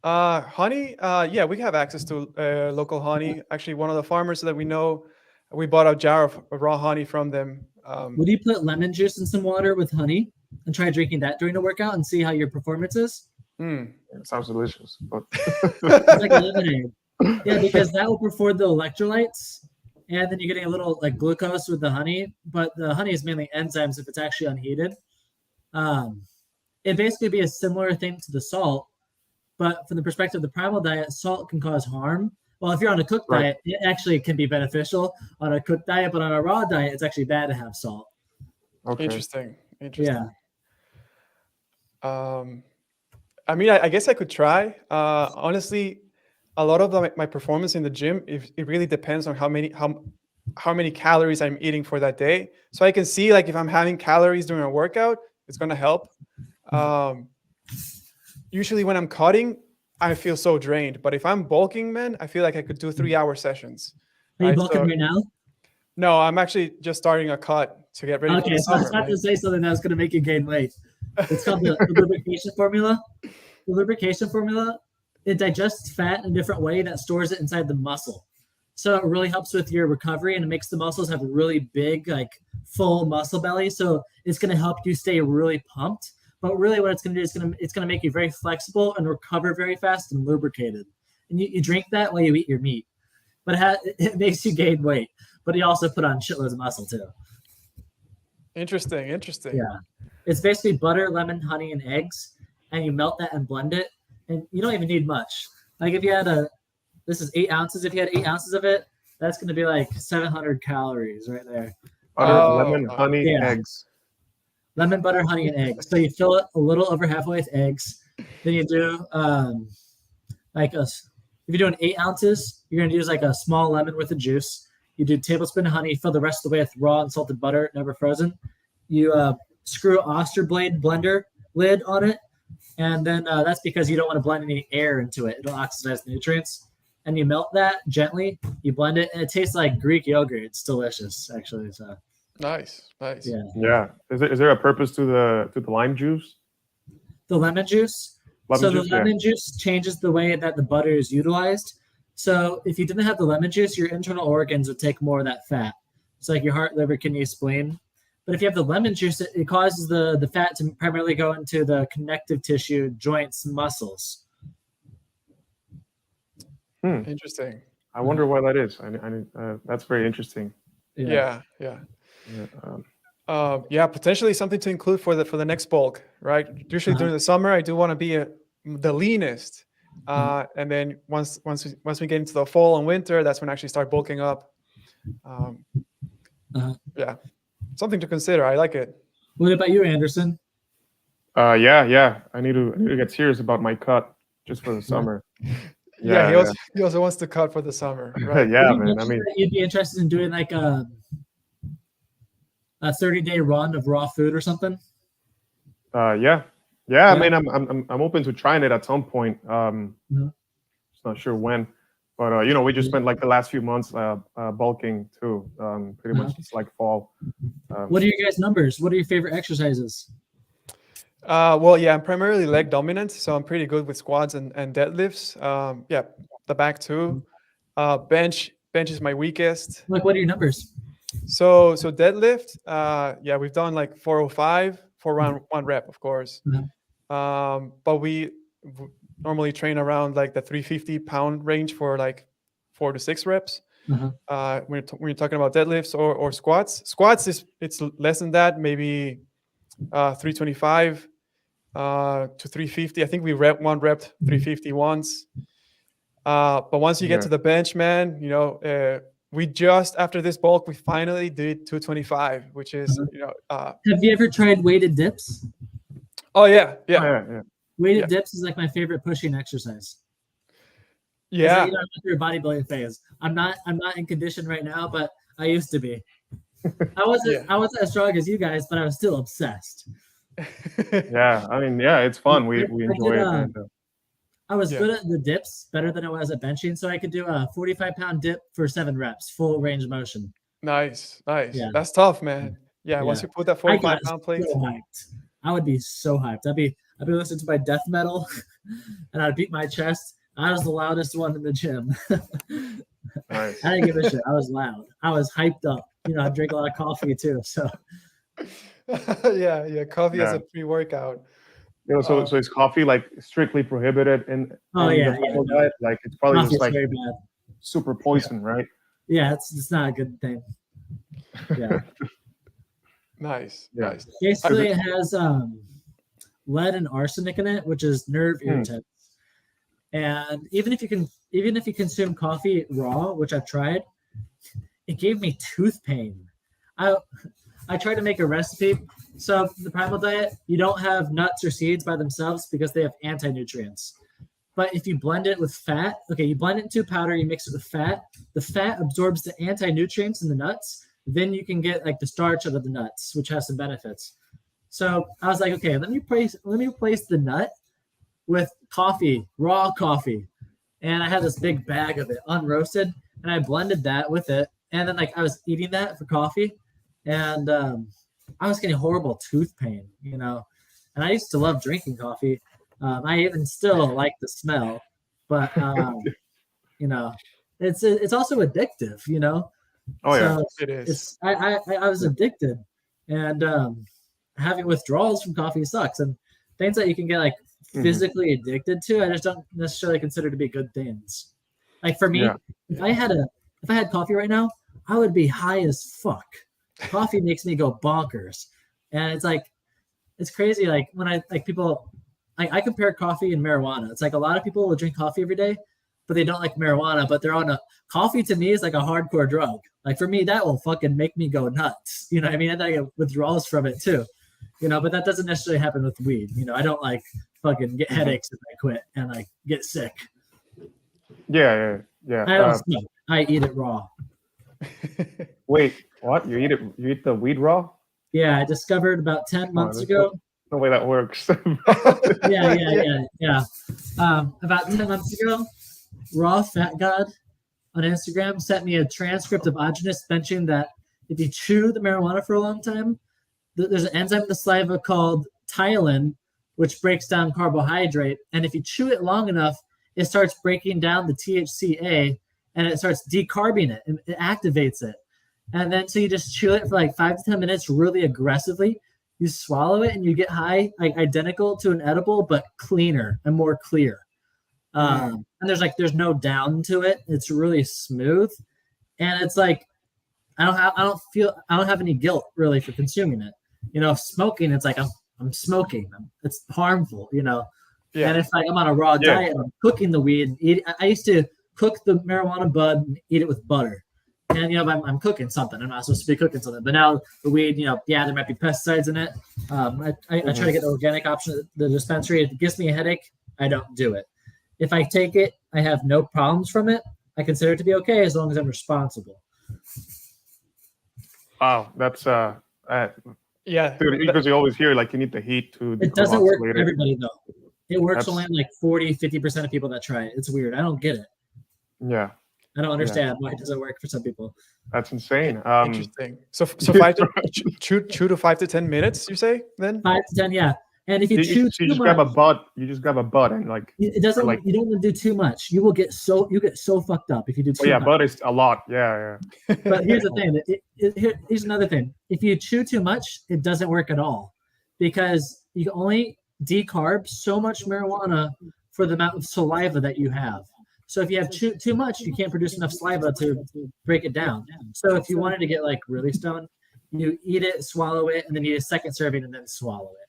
Honey, yeah, we have access to local honey. Actually, one of the farmers that we know, we bought a jar of raw honey from them. Would you put lemon juice in some water with honey and try drinking that during the workout and see how your performance is? It sounds delicious, but It's like lemonade. Yeah, because that will afford the electrolytes, and then you're getting a little like glucose with the honey. But the honey is mainly enzymes if it's actually unheated. It'd basically be a similar thing to the salt, but from the perspective of the primal diet, salt can cause harm. Well, if you're on a cooked diet, it actually can be beneficial on a cooked diet, but on a raw diet, it's actually bad to have salt. okay. Interesting. Yeah. I mean, I guess I could try. Honestly, a lot of my performance in the gym, it really depends on how many calories I'm eating for that day. So I can see like if I'm having calories during a workout, it's gonna help. Usually when I'm cutting, I feel so drained. But if I'm bulking, man, I feel like I could do 3-hour sessions. Are you Right, bulking so- right now? No, I'm actually just starting a cut to get ready for Okay, the so I was summer. about to say something that's going to make you gain weight. It's called the lubrication formula. The lubrication formula, it digests fat in a different way that stores it inside the muscle. So it really helps with your recovery and it makes the muscles have a really big, like full muscle belly. So it's going to help you stay really pumped. But really what it's going to do is it's going to make you very flexible and recover very fast and lubricated. And you drink that while you eat your meat. But it makes you gain weight. But you also put on shitloads of muscle too. Interesting. Yeah. It's basically butter, lemon, honey, and eggs, and you melt that and blend it, and you don't even need much. Like if you had this is 8 ounces. If you had 8 ounces of it, that's going to be like 700 calories right there. Butter, lemon, honey, yeah. eggs. Lemon, butter, honey, and eggs. So you fill it a little over halfway with eggs. Then you do if you're doing 8 ounces, you're going to use like a small lemon with the juice. You do a tablespoon of honey, fill the rest of the way with raw and salted butter, never frozen. You screw an oyster blade blender lid on it. And then that's because you don't want to blend any air into it. It'll oxidize the nutrients. And you melt that gently. You blend it, and it tastes like Greek yogurt. It's delicious, actually. So Nice. Yeah. Is there a purpose to the lime juice? The lemon juice. Lemon juice changes the way that the butter is utilized. So if you didn't have the lemon juice, your internal organs would take more of that fat. So like your heart, liver, kidney, spleen. But if you have the lemon juice, it causes the fat to primarily go into the connective tissue, joints, muscles. Interesting. I wonder why that is. That's very interesting. Yeah. Potentially something to include for the next bulk, right? Usually during the summer, I do want to be the leanest, and then once we get into the fall and winter, that's when I actually start bulking up. Yeah, something to consider. I like it. What about you, Anderson? Yeah. I need to get serious about my cut just for the summer. Yeah, he also wants to cut for the summer, right? Yeah, man. I mean, you'd be interested in doing like a 30-day run of raw food or something. Yeah. I mean, I'm open to trying it at some point. Just not sure when, but we just spent like the last few months bulking too. Pretty much it's like fall. What are your guys' numbers? What are your favorite exercises? I'm primarily leg dominant, so I'm pretty good with squats and deadlifts. The back too. Bench is my weakest. Like, what are your numbers? So deadlift, we've done like 405 for round 1 rep, of course. But we normally train around like the 350-pound range for like 4 to 6 reps. When you're talking about deadlifts or squats it's less than that, maybe 325 to 350. I think we repped 350 once. But once you get to the bench, man, we just after this bulk, we finally did 225, which is Have you ever tried weighted dips? Oh yeah. Weighted dips is like my favorite pushing exercise. Yeah. I'm through a bodybuilding phase. I'm not in condition right now, but I used to be. I wasn't as strong as you guys, but I was still obsessed. Yeah, I mean, it's fun. We enjoy it. I was good at the dips, better than I was at benching, so I could do a 45-pound dip for 7 reps, full range of motion. Nice. Yeah. That's tough, man. Yeah, once you put that 45-pound plate. I would be so hyped. I'd be listening to my death metal, and I'd beat my chest. I was the loudest one in the gym. Nice. I didn't give a shit. I was loud. I was hyped up. I drink a lot of coffee too. So. Coffee is a pre-workout. So is coffee like strictly prohibited in the diet? Like it's probably just like super poison, right? Yeah, it's not a good thing. Yeah. Nice. Basically, it has lead and arsenic in it, which is nerve irritants. And even if you consume coffee raw, which I've tried, it gave me tooth pain. I tried to make a recipe. So the primal diet, you don't have nuts or seeds by themselves because they have anti-nutrients. But if you blend it with fat, you blend it into powder, you mix it with fat. The fat absorbs the anti-nutrients in the nuts. Then you can get like the starch out of the nuts, which has some benefits. So I was like, okay, let me replace the nut with coffee, raw coffee. And I had this big bag of it unroasted, and I blended that with it. And then I was eating that for coffee, and I was getting horrible tooth pain, And I used to love drinking coffee. I even still like the smell, but it's also addictive, Oh yeah, so it is. I was addicted, and having withdrawals from coffee sucks. And things that you can get physically addicted to, I just don't necessarily consider to be good things. Like for me, if I had coffee right now, I would be high as fuck. Coffee makes me go bonkers, and it's like it's crazy. Like when I compare coffee and marijuana. It's like a lot of people will drink coffee every day, but they don't like marijuana, but they're on a coffee. To me is like a hardcore drug. Like for me, that will fucking make me go nuts. You know what I mean? I get withdrawals from it too, you know, but that doesn't necessarily happen with weed. You know, I don't like fucking get headaches if I quit and like get sick. Yeah. I don't smoke. I eat it raw. Wait, what? You eat the weed raw? Yeah, I discovered about 10 months ago. No way that works. Yeah. About 10 months ago, Raw Fat God on Instagram sent me a transcript of Aajonus mentioning that if you chew the marijuana for a long time, there's an enzyme in the saliva called tyolin, which breaks down carbohydrate. And if you chew it long enough, it starts breaking down the THCA and it starts decarbing it. It activates it. And then so you just chew it for like 5 to 10 minutes really aggressively. You swallow it and you get high, like identical to an edible, but cleaner and more clear. And there's no down to it. It's really smooth. And it's like, I don't have any guilt really for consuming it. You know, smoking, it's like I'm smoking. It's harmful, you know. Yeah. And if like I'm on a raw diet, and I'm cooking the weed. I used to cook the marijuana bud and eat it with butter. And you know, I'm cooking something. I'm not supposed to be cooking something. But now the weed, you know, there might be pesticides in it. I try to get the organic option at the dispensary. If it gives me a headache, I don't do it. If I take it, I have no problems from it. I consider it to be okay as long as I'm responsible. Wow, that's dude, because you always hear like you need the heat to. It doesn't work for everybody though. It works only on like 40-50% of people that try it. It's weird. I don't get it. Yeah. I don't understand why it doesn't work for some people. That's insane. Interesting. So 5 to 5 to 10 minutes, you say then? 5 to 10, yeah. And if you chew too much, grab a bud. You just grab a bud and like it doesn't. Like, you don't want to do too much. You get so fucked up if you do too much. Yeah, bud is a lot. Yeah. But here's the thing. Here's another thing. If you chew too much, it doesn't work at all because you can only decarb so much marijuana for the amount of saliva that you have. So if you have too much, you can't produce enough saliva to break it down. So if you wanted to get like really stoned, you eat it, swallow it, and then eat a second serving and then swallow it.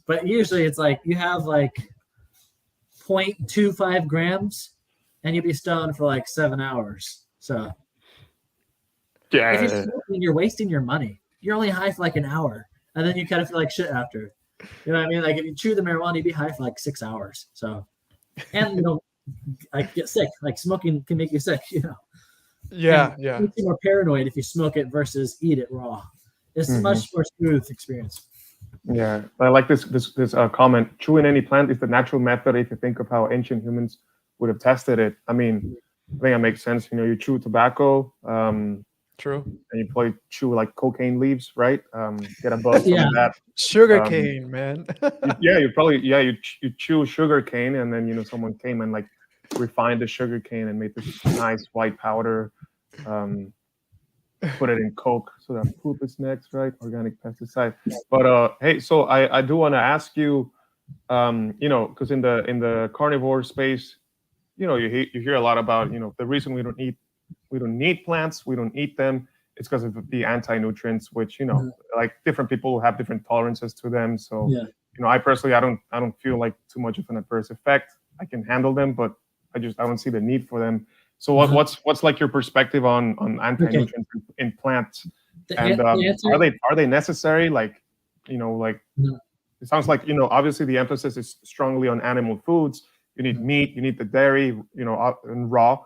But usually it's like you have like 0.25 grams and you'll be stoned for like 7 hours. So yeah, if you're smoking, you're wasting your money. You're only high for like an hour and then you kind of feel like shit after. You know what I mean? Like if you chew the marijuana, you'd be high for like 6 hours. So, and you don't like get sick. Like smoking can make you sick, you know? Yeah. You're more paranoid if you smoke it versus eat it raw. It's a much more smooth experience. Yeah, I like this comment. Chewing any plant is the natural method if you think of how ancient humans would have tested it. I mean, I think that makes sense. You know, you chew tobacco. True. And you probably chew like cocaine leaves, right? Get a buzz from that. Sugar cane, man. you chew sugar cane, and then you know someone came and like refined the sugar cane and made this nice white powder. Put it in Coke, so that poop is next, right? Organic pesticide. But hey, so I do want to ask you, you know, because in the carnivore space, you know, you hear a lot about, you know, the reason we don't need plants, we don't eat them, it's because of the anti-nutrients, which, you know, like different people have different tolerances to them. So, you know, I personally, I don't feel like too much of an adverse effect. I can handle them, but I don't see the need for them. So what's like your perspective on anti-nutrients in plants? And are they necessary? Like, you know, like it sounds like, you know, obviously the emphasis is strongly on animal foods. You need meat, you need the dairy, you know, and raw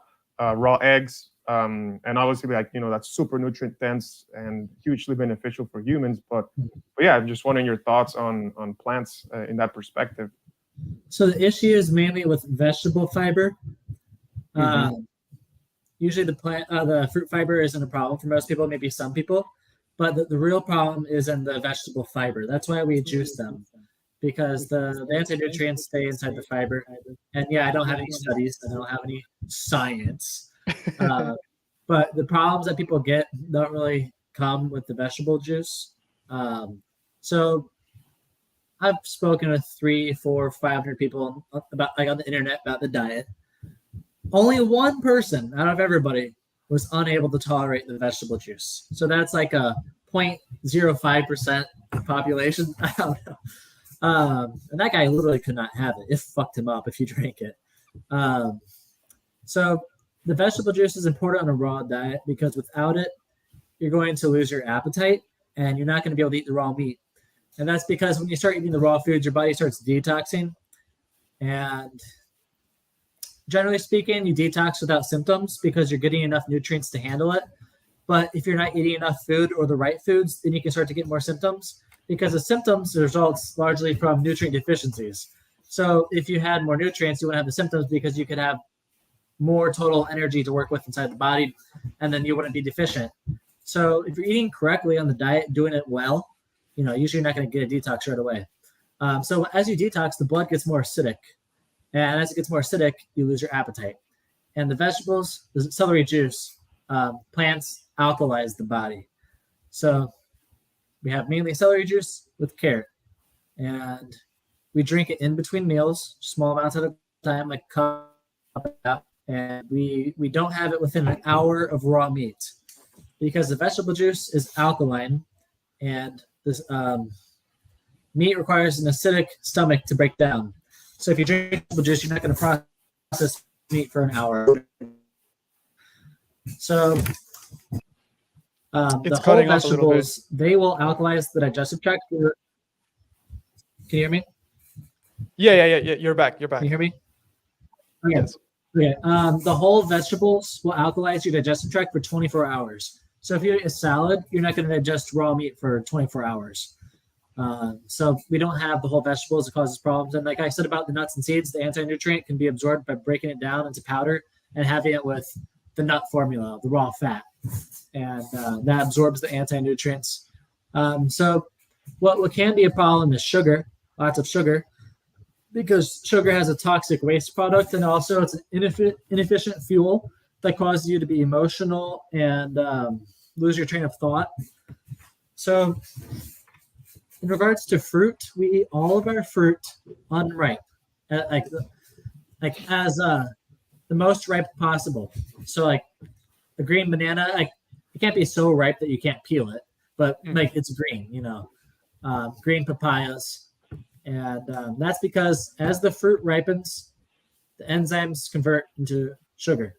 eggs. And obviously, like, you know, that's super nutrient dense and hugely beneficial for humans. But yeah, I'm just wondering your thoughts on plants in that perspective. So the issue is mainly with vegetable fiber. Usually the fruit fiber isn't a problem for most people, maybe some people, but the real problem is in the vegetable fiber. That's why we juice them, because the anti-nutrients stay inside the fiber. And yeah, I don't have any studies, I don't have any science, but the problems that people get don't really come with the vegetable juice. So I've spoken with 300, 400, 500 people about, like, on the internet about the diet. Only one person out of everybody was unable to tolerate the vegetable juice. So that's like a 0.05% of population. I don't know. And that guy literally could not have it. It fucked him up if you drank it. So the vegetable juice is important on a raw diet because without it, you're going to lose your appetite and you're not going to be able to eat the raw meat. And that's because when you start eating the raw foods, your body starts detoxing. And generally speaking, you detox without symptoms because you're getting enough nutrients to handle it. But if you're not eating enough food or the right foods, then you can start to get more symptoms because the symptoms results largely from nutrient deficiencies. So if you had more nutrients, you wouldn't have the symptoms because you could have more total energy to work with inside the body, and then you wouldn't be deficient. So if you're eating correctly on the diet, doing it well, usually you're not going to get a detox right away. So as you detox, the blood gets more acidic. And as it gets more acidic, you lose your appetite. And the vegetables, the celery juice, plants alkalize the body. So we have mainly celery juice with carrot. And we drink it in between meals, small amounts at a time, like cup. And we don't have it within an hour of raw meat because the vegetable juice is alkaline and this meat requires an acidic stomach to break down. So if you drink vegetable juice, you're not going to process meat for an hour. So the whole vegetables, they will alkalize the digestive tract. Can you hear me? Yeah. You're back. Can you hear me? Okay. Yes. Okay. The whole vegetables will alkalize your digestive tract for 24 hours. So if you eat a salad, you're not going to digest raw meat for 24 hours. So we don't have the whole vegetables that causes problems. And like I said about the nuts and seeds, the anti-nutrient can be absorbed by breaking it down into powder and having it with the nut formula, the raw fat. And that absorbs the anti-nutrients. So what can be a problem is sugar, lots of sugar, because sugar has a toxic waste product, and also it's an inefficient fuel that causes you to be emotional and lose your train of thought. So in regards to fruit, we eat all of our fruit unripe, like as the most ripe possible. So like a green banana, like it can't be so ripe that you can't peel it, but like it's green, green papayas. And that's because as the fruit ripens, the enzymes convert into sugar.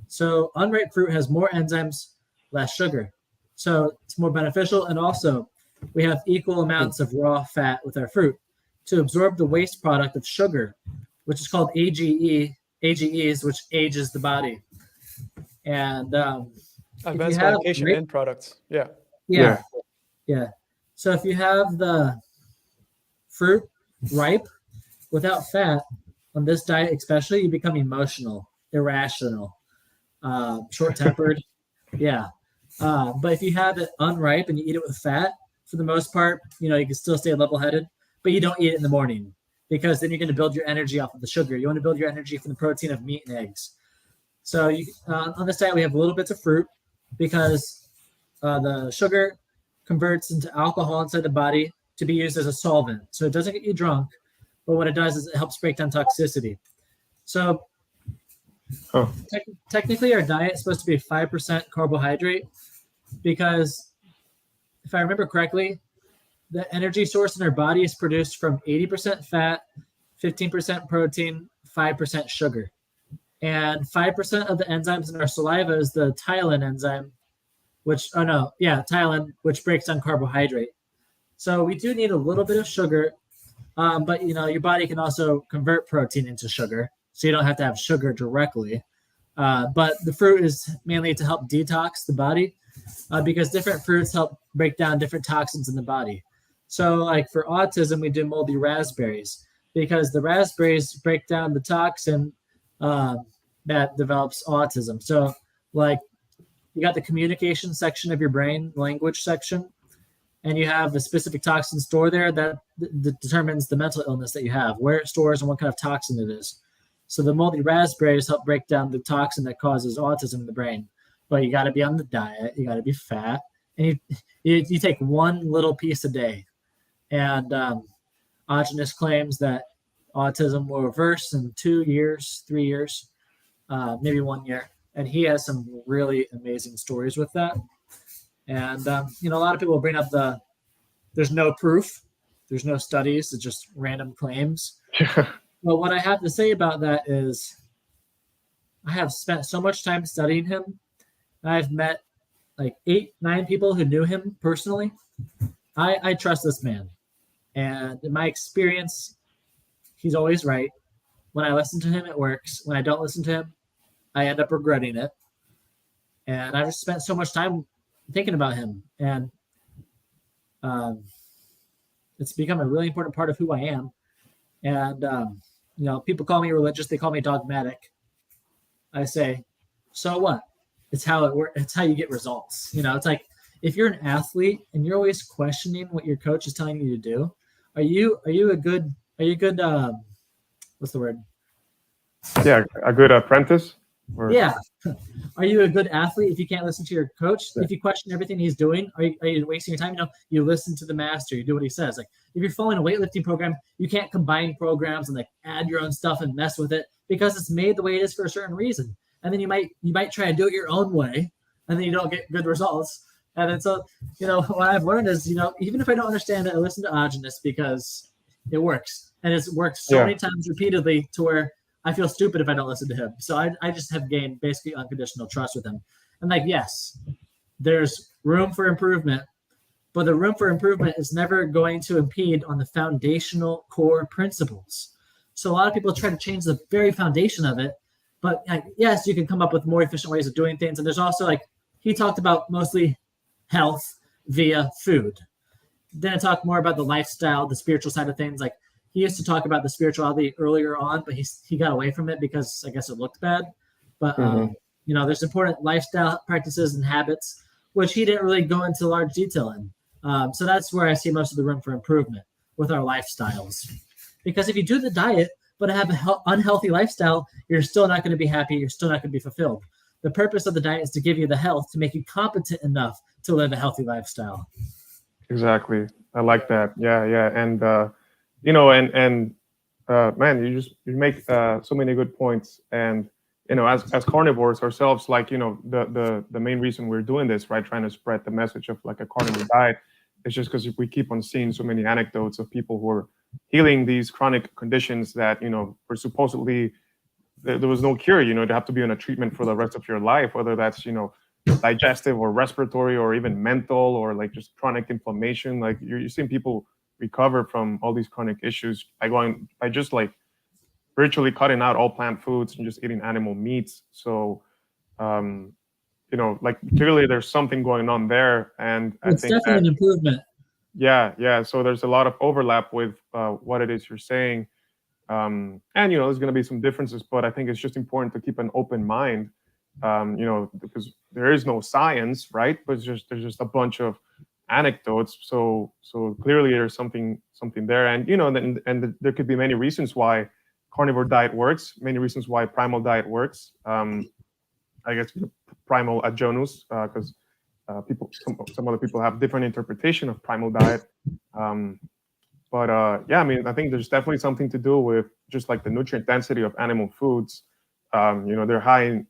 So unripe fruit has more enzymes, less sugar. So it's more beneficial. And also we have equal amounts of raw fat with our fruit to absorb the waste product of sugar, which is called AGEs, which ages the body. And advanced glycation end products. Yeah. So if you have the fruit ripe without fat on this diet, especially, you become emotional, irrational, short-tempered. But if you have it unripe and you eat it with fat, for the most part, you can still stay level-headed, but you don't eat it in the morning because then you're going to build your energy off of the sugar. You want to build your energy from the protein of meat and eggs. So on this diet, we have little bits of fruit because the sugar converts into alcohol inside the body to be used as a solvent. So it doesn't get you drunk, but what it does is it helps break down toxicity. So technically our diet is supposed to be 5% carbohydrate because if I remember correctly, the energy source in our body is produced from 80% fat, 15% protein, 5% sugar. And 5% of the enzymes in our saliva is the ptyalin enzyme, ptyalin, which breaks down carbohydrate. So we do need a little bit of sugar, but your body can also convert protein into sugar, so you don't have to have sugar directly. But the fruit is mainly to help detox the body because different fruits help break down different toxins in the body. So like for autism, we do moldy raspberries because the raspberries break down the toxin that develops autism. So like you got the communication section of your brain, language section, and you have a specific toxin store there that determines the mental illness that you have, where it stores and what kind of toxin it is. So the moldy raspberries help break down the toxin that causes autism in the brain. But you got to be on the diet. You got to be fat. And you take one little piece a day. And Aajonus claims that autism will reverse in 2 years, 3 years, maybe 1 year. And he has some really amazing stories with that. And a lot of people bring up there's no proof, there's no studies, it's just random claims. But what I have to say about that is I have spent so much time studying him. I've met like 8-9 people who knew him personally. I trust this man. And in my experience, he's always right. When I listen to him, it works. When I don't listen to him, I end up regretting it. And I've just spent so much time thinking about him. And it's become a really important part of who I am. And, people call me religious. They call me dogmatic. I say, so what? It's how it works. It's how you get results. It's like if you're an athlete and you're always questioning what your coach is telling you to do, are you a good what's the word? Yeah, a good apprentice. Yeah. Are you a good athlete if you can't listen to your coach? Yeah. If you question everything he's doing, are you wasting your time? You listen to the master, you do what he says. Like if you're following a weightlifting program, you can't combine programs and like add your own stuff and mess with it because it's made the way it is for a certain reason. And then you might try and do it your own way, and then you don't get good results. And then so, what I've learned is, even if I don't understand it, I listen to Aajonus because it works. And it's worked so many times repeatedly to where I feel stupid if I don't listen to him. So I just have gained basically unconditional trust with him. And like, yes, there's room for improvement, but the room for improvement is never going to impede on the foundational core principles. So a lot of people try to change the very foundation of it. But yes, you can come up with more efficient ways of doing things. And there's also he talked about mostly health via food. Then I talked more about the lifestyle, the spiritual side of things. Like he used to talk about the spirituality earlier on, but he got away from it because I guess it looked bad. But there's important lifestyle practices and habits, which he didn't really go into large detail in. So that's where I see most of the room for improvement with our lifestyles. Because if you do the diet, but have an unhealthy lifestyle, you're still not going to be happy. You're still not going to be fulfilled. The purpose of the diet is to give you the health to make you competent enough to live a healthy lifestyle. Exactly. I like that. Yeah. And, man, you make so many good points. And, as carnivores ourselves, the main reason we're doing this, right, trying to spread the message of like a carnivore diet, is just because we keep on seeing so many anecdotes of people who are healing these chronic conditions that, were supposedly, there was no cure, to have to be on a treatment for the rest of your life, whether that's, digestive or respiratory or even mental or like just chronic inflammation. Like you're seeing people recover from all these chronic issues by just like virtually cutting out all plant foods and just eating animal meats. So, clearly there's something going on there. And it's definitely an improvement. Yeah. So there's a lot of overlap with what it is you're saying. And, there's going to be some differences, but I think it's just important to keep an open mind, because there is no science, right? But there's just a bunch of anecdotes. So clearly there's something there. And, and there could be many reasons why carnivore diet works, many reasons why primal diet works. I guess primal Aajonus, because some other people have different interpretation of primal diet. But I think there's definitely something to do with just like the nutrient density of animal foods. They're high in,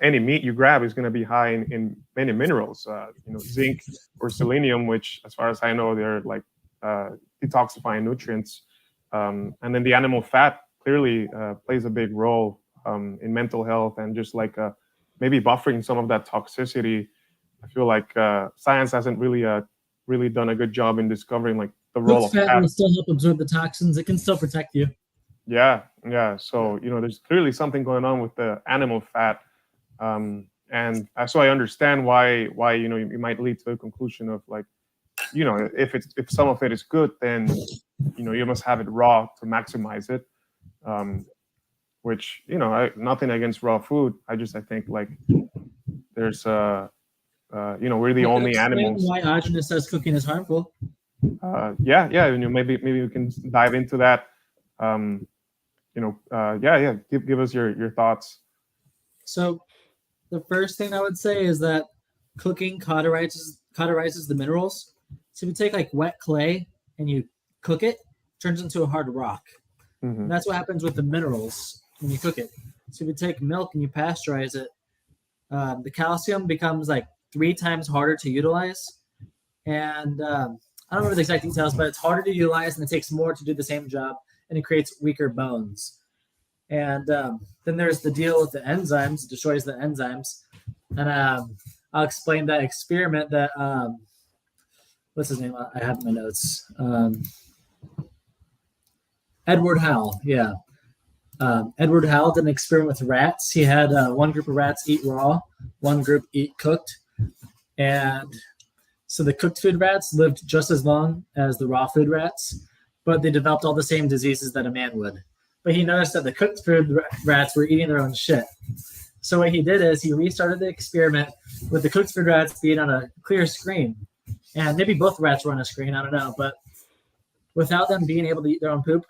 any meat you grab is going to be high in many minerals, zinc or selenium, which as far as I know, they're like detoxifying nutrients. And then the animal fat clearly plays a big role in mental health and just like maybe buffering some of that toxicity. I feel like science hasn't really done a good job in discovering like the role of fat. Will still help absorb the toxins. It can still protect you. Yeah. So there's clearly something going on with the animal fat, and so I understand why you might lead to a conclusion of like, if some of it is good, then you must have it raw to maximize it. Which nothing against raw food. I think like there's we're the only animals. Why Aajonus says cooking is harmful? Maybe we can dive into that. Give us your thoughts. So the first thing I would say is that cooking cauterizes the minerals. So if you take like wet clay and you cook it, it turns into a hard rock. Mm-hmm. And that's what happens with the minerals when you cook it. So if you take milk and you pasteurize it, the calcium becomes like 3 times harder to utilize. And I don't remember the exact details, but it's harder to utilize and it takes more to do the same job, and it creates weaker bones. And then there's the deal with the enzymes. It destroys the enzymes. And I'll explain that experiment that, what's his name? I have in my notes. Edward Howell, yeah. Edward Howell did an experiment with rats. He had one group of rats eat raw, one group eat cooked. And so the cooked food rats lived just as long as the raw food rats, but they developed all the same diseases that a man would. But he noticed that the cooked food rats were eating their own shit. So what he did is he restarted the experiment with the cooked food rats being on a clear screen. And maybe both rats were on a screen, I don't know. But without them being able to eat their own poop,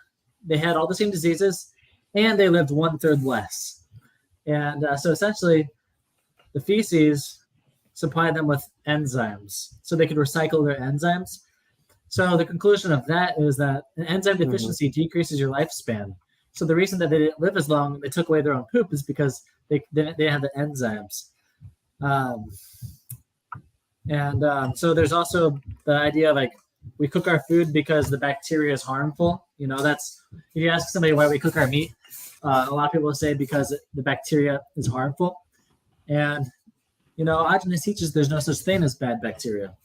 they had all the same diseases, and they lived 1/3 less. And so essentially, the feces supplied them with enzymes, so they could recycle their enzymes. So the conclusion of that is that an enzyme deficiency decreases your lifespan. So the reason that they didn't live as long, they took away their own poop, is because they had the enzymes. So there's also the idea of like, we cook our food because the bacteria is harmful. You know, that's, if you ask somebody why we cook our meat, a lot of people will say because the bacteria is harmful. And, you know, Aajonus teaches there's no such thing as bad bacteria.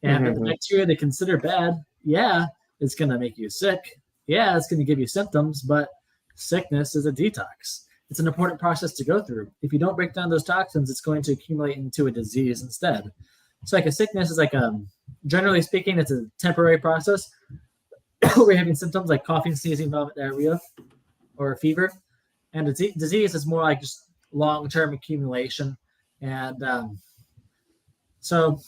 And the bacteria they consider bad, yeah, it's going to make you sick. Yeah, it's going to give you symptoms, but sickness is a detox. It's an important process to go through. If you don't break down those toxins, it's going to accumulate into a disease instead. So like a sickness is like, generally speaking, it's a temporary process. We're having symptoms like coughing, sneezing, vomit, diarrhea, or fever. And a disease is more like just long-term accumulation. And so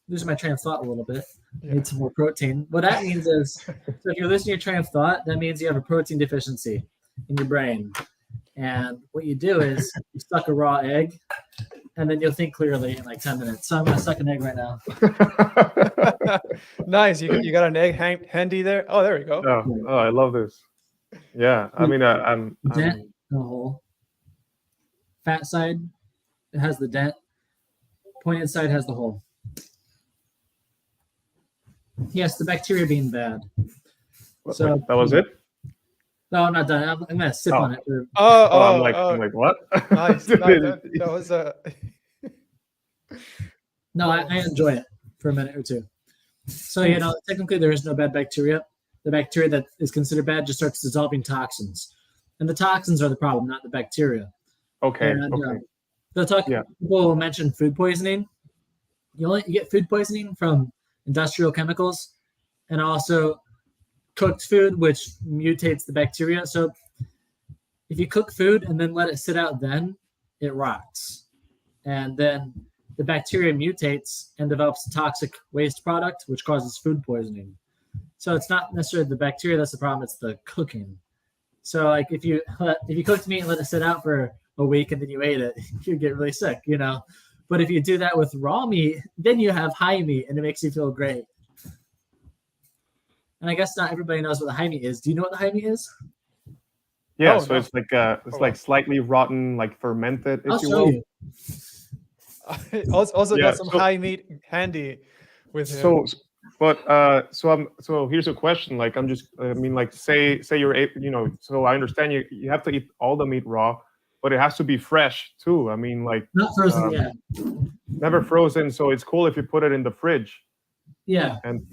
losing my train of thought a little bit. Need some more protein. What that means is, so if you're losing your train of thought, that means you have a protein deficiency in your brain. And what you do is you suck a raw egg, and then you'll think clearly in like 10 minutes. So I'm going to suck an egg right now. Nice. You got an egg handy there? Oh, there we go. Oh, I love this. Yeah. I mean, I'm dent in the hole. Fat side, it has the dent. Pointed side has the hole. Yes, the bacteria being bad. So that was it? No, I'm not done. I'm going to sip on it. I'm like, what? Nice. That was No, I enjoy it for a minute or two. So, you know, technically there is no bad bacteria. The bacteria that is considered bad just starts dissolving toxins. And the toxins are the problem, not the bacteria. Okay. And, people will mention food poisoning. You get food poisoning from industrial chemicals and also cooked food, which mutates the bacteria. So if you cook food and then let it sit out, then it rots. And then the bacteria mutates and develops a toxic waste product, which causes food poisoning. So it's not necessarily the bacteria that's the problem, it's the cooking. So like if you cooked meat and let it sit out for a week and then you ate it, you get really sick, you know. But if you do that with raw meat, then you have high meat and it makes you feel great. And I guess not everybody knows what the high meat is. Do you know what the high meat is? Yeah, it's like slightly rotten, like fermented, if you will. Also got some high meat handy with him. So here's a question. Like say you're so I understand you have to eat all the meat raw, but it has to be fresh too. I mean, like not frozen yet. Never frozen, so it's cool if you put it in the fridge. Yeah. And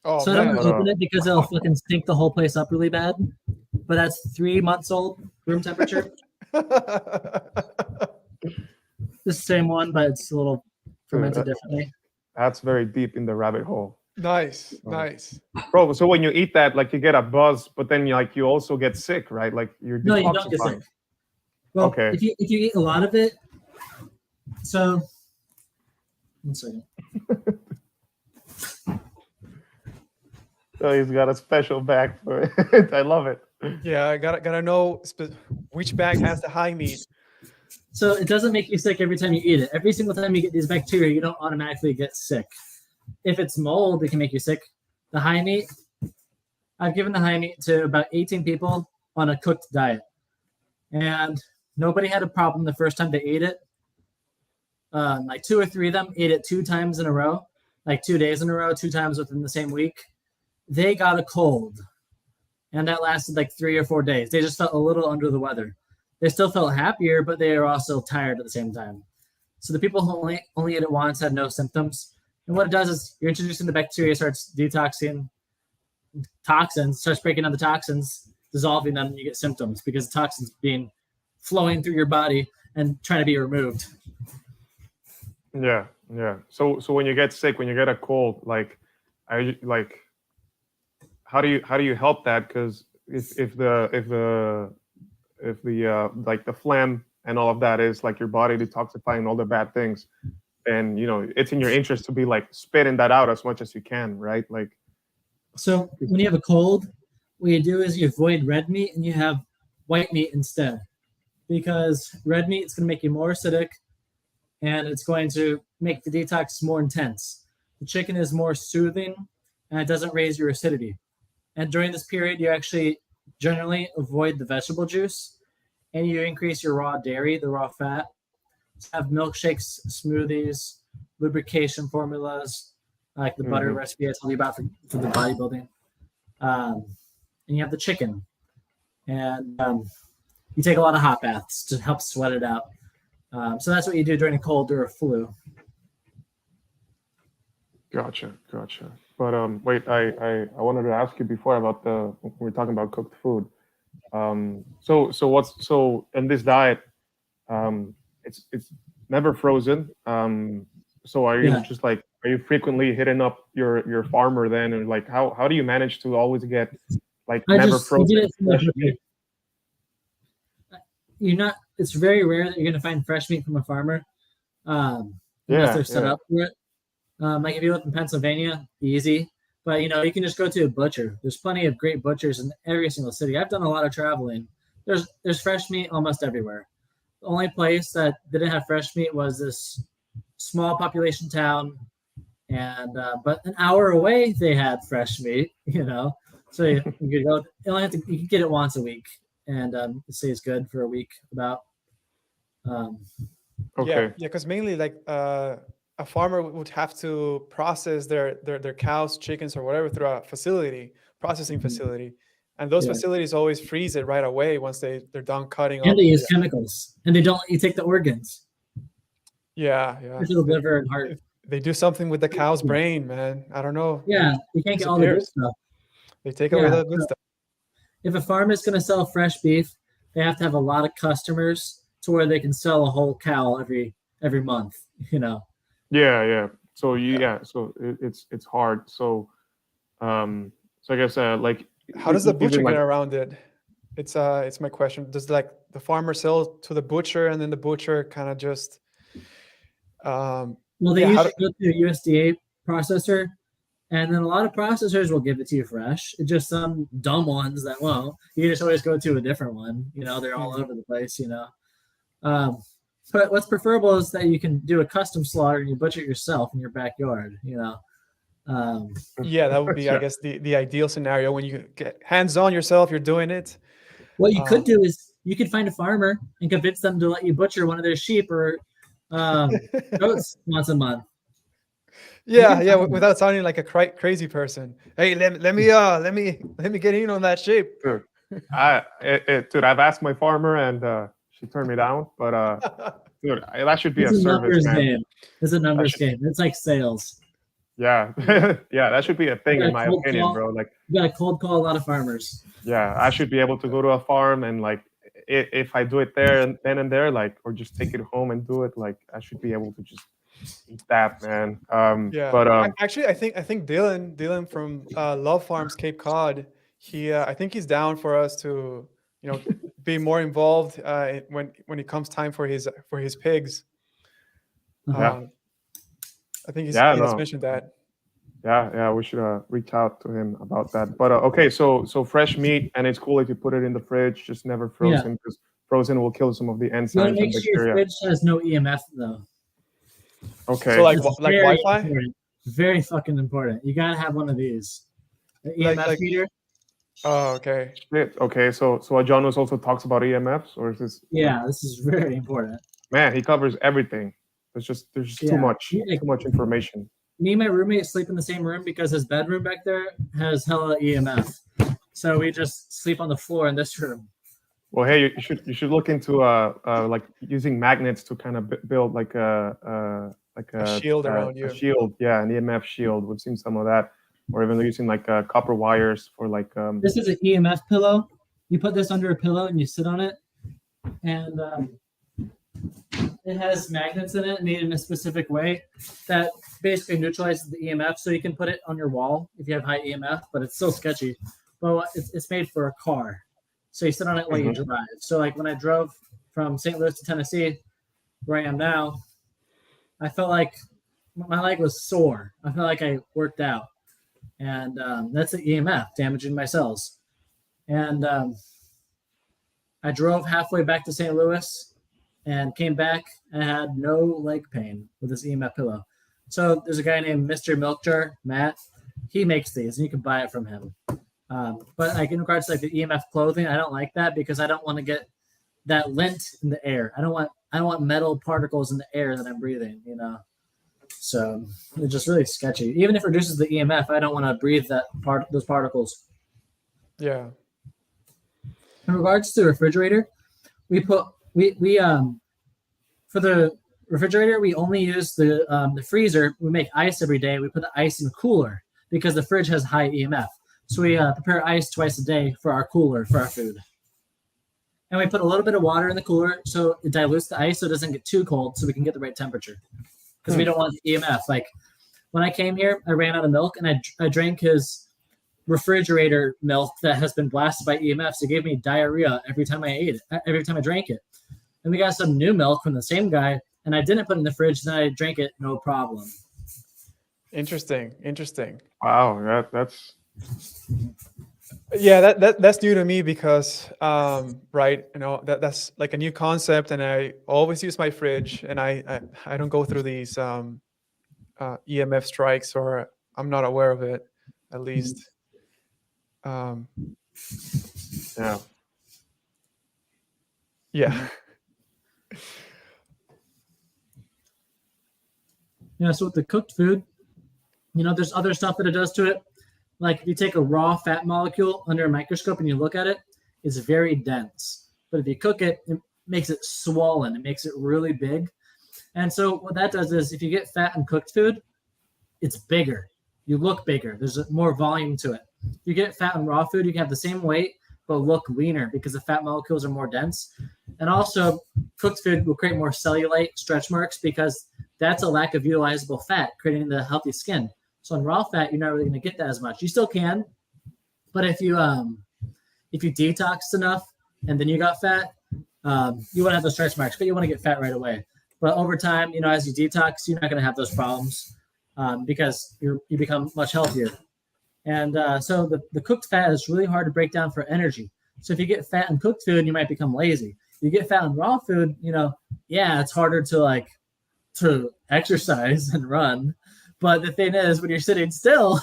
so I don't open it because it'll fucking stink the whole place up really bad. But that's 3 months old, room temperature. The same one, but it's a little fermented differently. That's very deep in the rabbit hole. Nice. Bro, so when you eat that, like you get a buzz, but then you also get sick, right? Like you're detoxifying. No, you don't get sick. Well, okay. If you eat a lot of it, so 1 second. So he's got a special bag for it. I love it. Yeah, I gotta know which bag has the high meat. So it doesn't make you sick every time you eat it. Every single time you get these bacteria, you don't automatically get sick. If it's mold, it can make you sick. The high meat, I've given the high meat to about 18 people on a cooked diet. And nobody had a problem the first time they ate it. like 2 or 3 of them ate it 2 times in a row, like 2 days in a row, 2 times within the same week. They got a cold, and that lasted like 3 or 4 days. They just felt a little under the weather. They still felt happier, but they were also tired at the same time. So the people who only ate it once had no symptoms. And what it does is you're introducing the bacteria, starts detoxing toxins, starts breaking down the toxins, dissolving them, and you get symptoms because the toxins being flowing through your body and trying to be removed. Yeah. So when you get sick, when you get a cold, like, how do you help that? Because if the like the phlegm and all of that is like your body detoxifying all the bad things, and it's in your interest to be like spitting that out as much as you can, right? Like, so when you have a cold, what you do is you avoid red meat and you have white meat instead, because red meat is going to make you more acidic and it's going to make the detox more intense. The chicken is more soothing and it doesn't raise your acidity. And during this period, you actually generally avoid the vegetable juice and you increase your raw dairy, the raw fat. Have milkshakes, smoothies, lubrication formulas, like the butter recipe I told you about for the bodybuilding. And you have the chicken. And you take a lot of hot baths to help sweat it out. So that's what you do during a cold or a flu. Gotcha. But wait, I wanted to ask you before about when we're talking about cooked food. So in this diet, it's never frozen. So are you just like, are you frequently hitting up your farmer then, and like how do you manage to always get like never frozen fresh meat? It's very rare that you're going to find fresh meat from a farmer, unless they're set up for it. Like if you live in Pennsylvania, easy. But you can just go to a butcher. There's plenty of great butchers in every single city. I've done a lot of traveling. There's fresh meat almost everywhere. The only place that didn't have fresh meat was this small population town, and but an hour away they had fresh meat. So you could go. You can get it once a week, and it stays good for a week about. Okay. Yeah, because mainly like a farmer would have to process their cows, chickens, or whatever through a processing facility, and those facilities always freeze it right away once they're done cutting. And they use chemicals, and they don't. You take the organs. Yeah. The liver and heart. They do something with the cow's brain, man. I don't know. Yeah, you can't get all the good stuff. They take away the good stuff. If a farm is going to sell fresh beef, they have to have a lot of customers to where they can sell a whole cow every month. Yeah. So so it's hard. So I guess like, how does the butcher get around it? It's my question. Does like the farmer sell to the butcher and then the butcher kind of just they usually go to a USDA processor, and then a lot of processors will give it to you fresh. It's just some dumb ones that won't. You just always go to a different one. They're all over the place. But what's preferable is that you can do a custom slaughter and you butcher it yourself in your backyard. Yeah, that would be, I guess, the ideal scenario when you get hands-on yourself. You're doing it. What you could do is you could find a farmer and convince them to let you butcher one of their sheep or goats once a month. Yeah, without sounding like a crazy person. Hey, let me get in on that sheep. Dude, I've asked my farmer and she turned me down, but dude, that should be a service, man. Game. It's a numbers game. It's like sales. Yeah, that should be a thing in my opinion, bro. Like, you got to cold call a lot of farmers. Yeah, I should be able to go to a farm and like, if I do it there and then and there, like, or just take it home and do it, like, I should be able to just eat that, man. But actually, I think Dylan from Love Farms Cape Cod, I think he's down for us to be more involved when it comes time for his pigs. I think he has mentioned that. Yeah, we should reach out to him about that. But okay, so fresh meat, and it's cool if you put it in the fridge, just never frozen, because frozen will kill some of the enzymes and make sure your fridge has no EMF though. Okay. So like Wi-Fi? Important. Very fucking important. You gotta have one of these. The EMF meter. Oh, okay. Okay, so Aajonus also talks about EMFs, or is this? Yeah, this is very important. Man, he covers everything. There's just Yeah. too much information. Me and my roommate sleep in the same room because his bedroom back there has hella EMF. So we just sleep on the floor in this room. Well, hey, you should look into like using magnets to kind of build like a shield around you. A shield, yeah, an EMF shield. We've seen some of that, or even using like copper wires for like. This is an EMF pillow. You put this under a pillow and you sit on it, and it has magnets in it made in a specific way that basically neutralizes the EMF. So you can put it on your wall if you have high EMF, but it's still sketchy. But it's made for a car. So you sit on it while you drive. So like when I drove from St. Louis to Tennessee, where I am now, I felt like my leg was sore. I felt like I worked out. And that's the EMF damaging my cells. And I drove halfway back to St. Louis and came back and had no leg pain with this EMF pillow. So there's a guy named Mr. Milk Jar, Matt. He makes these and you can buy it from him. But like in regards to like the EMF clothing, I don't like that because I don't want to get that lint in the air. I don't want metal particles in the air that I'm breathing, you know. So it's just really sketchy. Even if it reduces the EMF, I don't want to breathe those particles. Yeah. In regards to the refrigerator, we for the refrigerator we only use the freezer. We make ice every day. We put the ice in the cooler because the fridge has high EMF. So we prepare ice twice a day for our cooler, for our food. And we put a little bit of water in the cooler so it dilutes the ice so it doesn't get too cold so we can get the right temperature. Because we don't want the EMF. Like when I came here, I ran out of milk and I drank his refrigerator milk that has been blasted by EMF. So it gave me diarrhea every time I ate it, every time I drank it. And we got some new milk from the same guy and I didn't put it in the fridge, then I drank it, no problem. Interesting. Wow, that's. Yeah, that's new to me because right, you know, that's like a new concept, and I always use my fridge, and I don't go through these EMF strikes, or I'm not aware of it, at least. Yeah. Yeah. Yeah, so with the cooked food, you know, there's other stuff that it does to it. Like if you take a raw fat molecule under a microscope and you look at it, it's very dense. But if you cook it, it makes it swollen. It makes it really big. And so what that does is if you get fat in cooked food, it's bigger. You look bigger. There's more volume to it. You get fat in raw food, you can have the same weight, but look leaner because the fat molecules are more dense. And also cooked food will create more cellulite stretch marks because that's a lack of utilizable fat, creating the healthy skin. So in raw fat, you're not really going to get that as much. You still can, but if you detoxed enough and then you got fat, you won't have those stretch marks, but you want to get fat right away. But over time, you know, as you detox, you're not going to have those problems because you become much healthier. And so the cooked fat is really hard to break down for energy. So if you get fat in cooked food, you might become lazy. You get fat in raw food, you know, yeah, it's harder to exercise and run. But the thing is, when you're sitting still,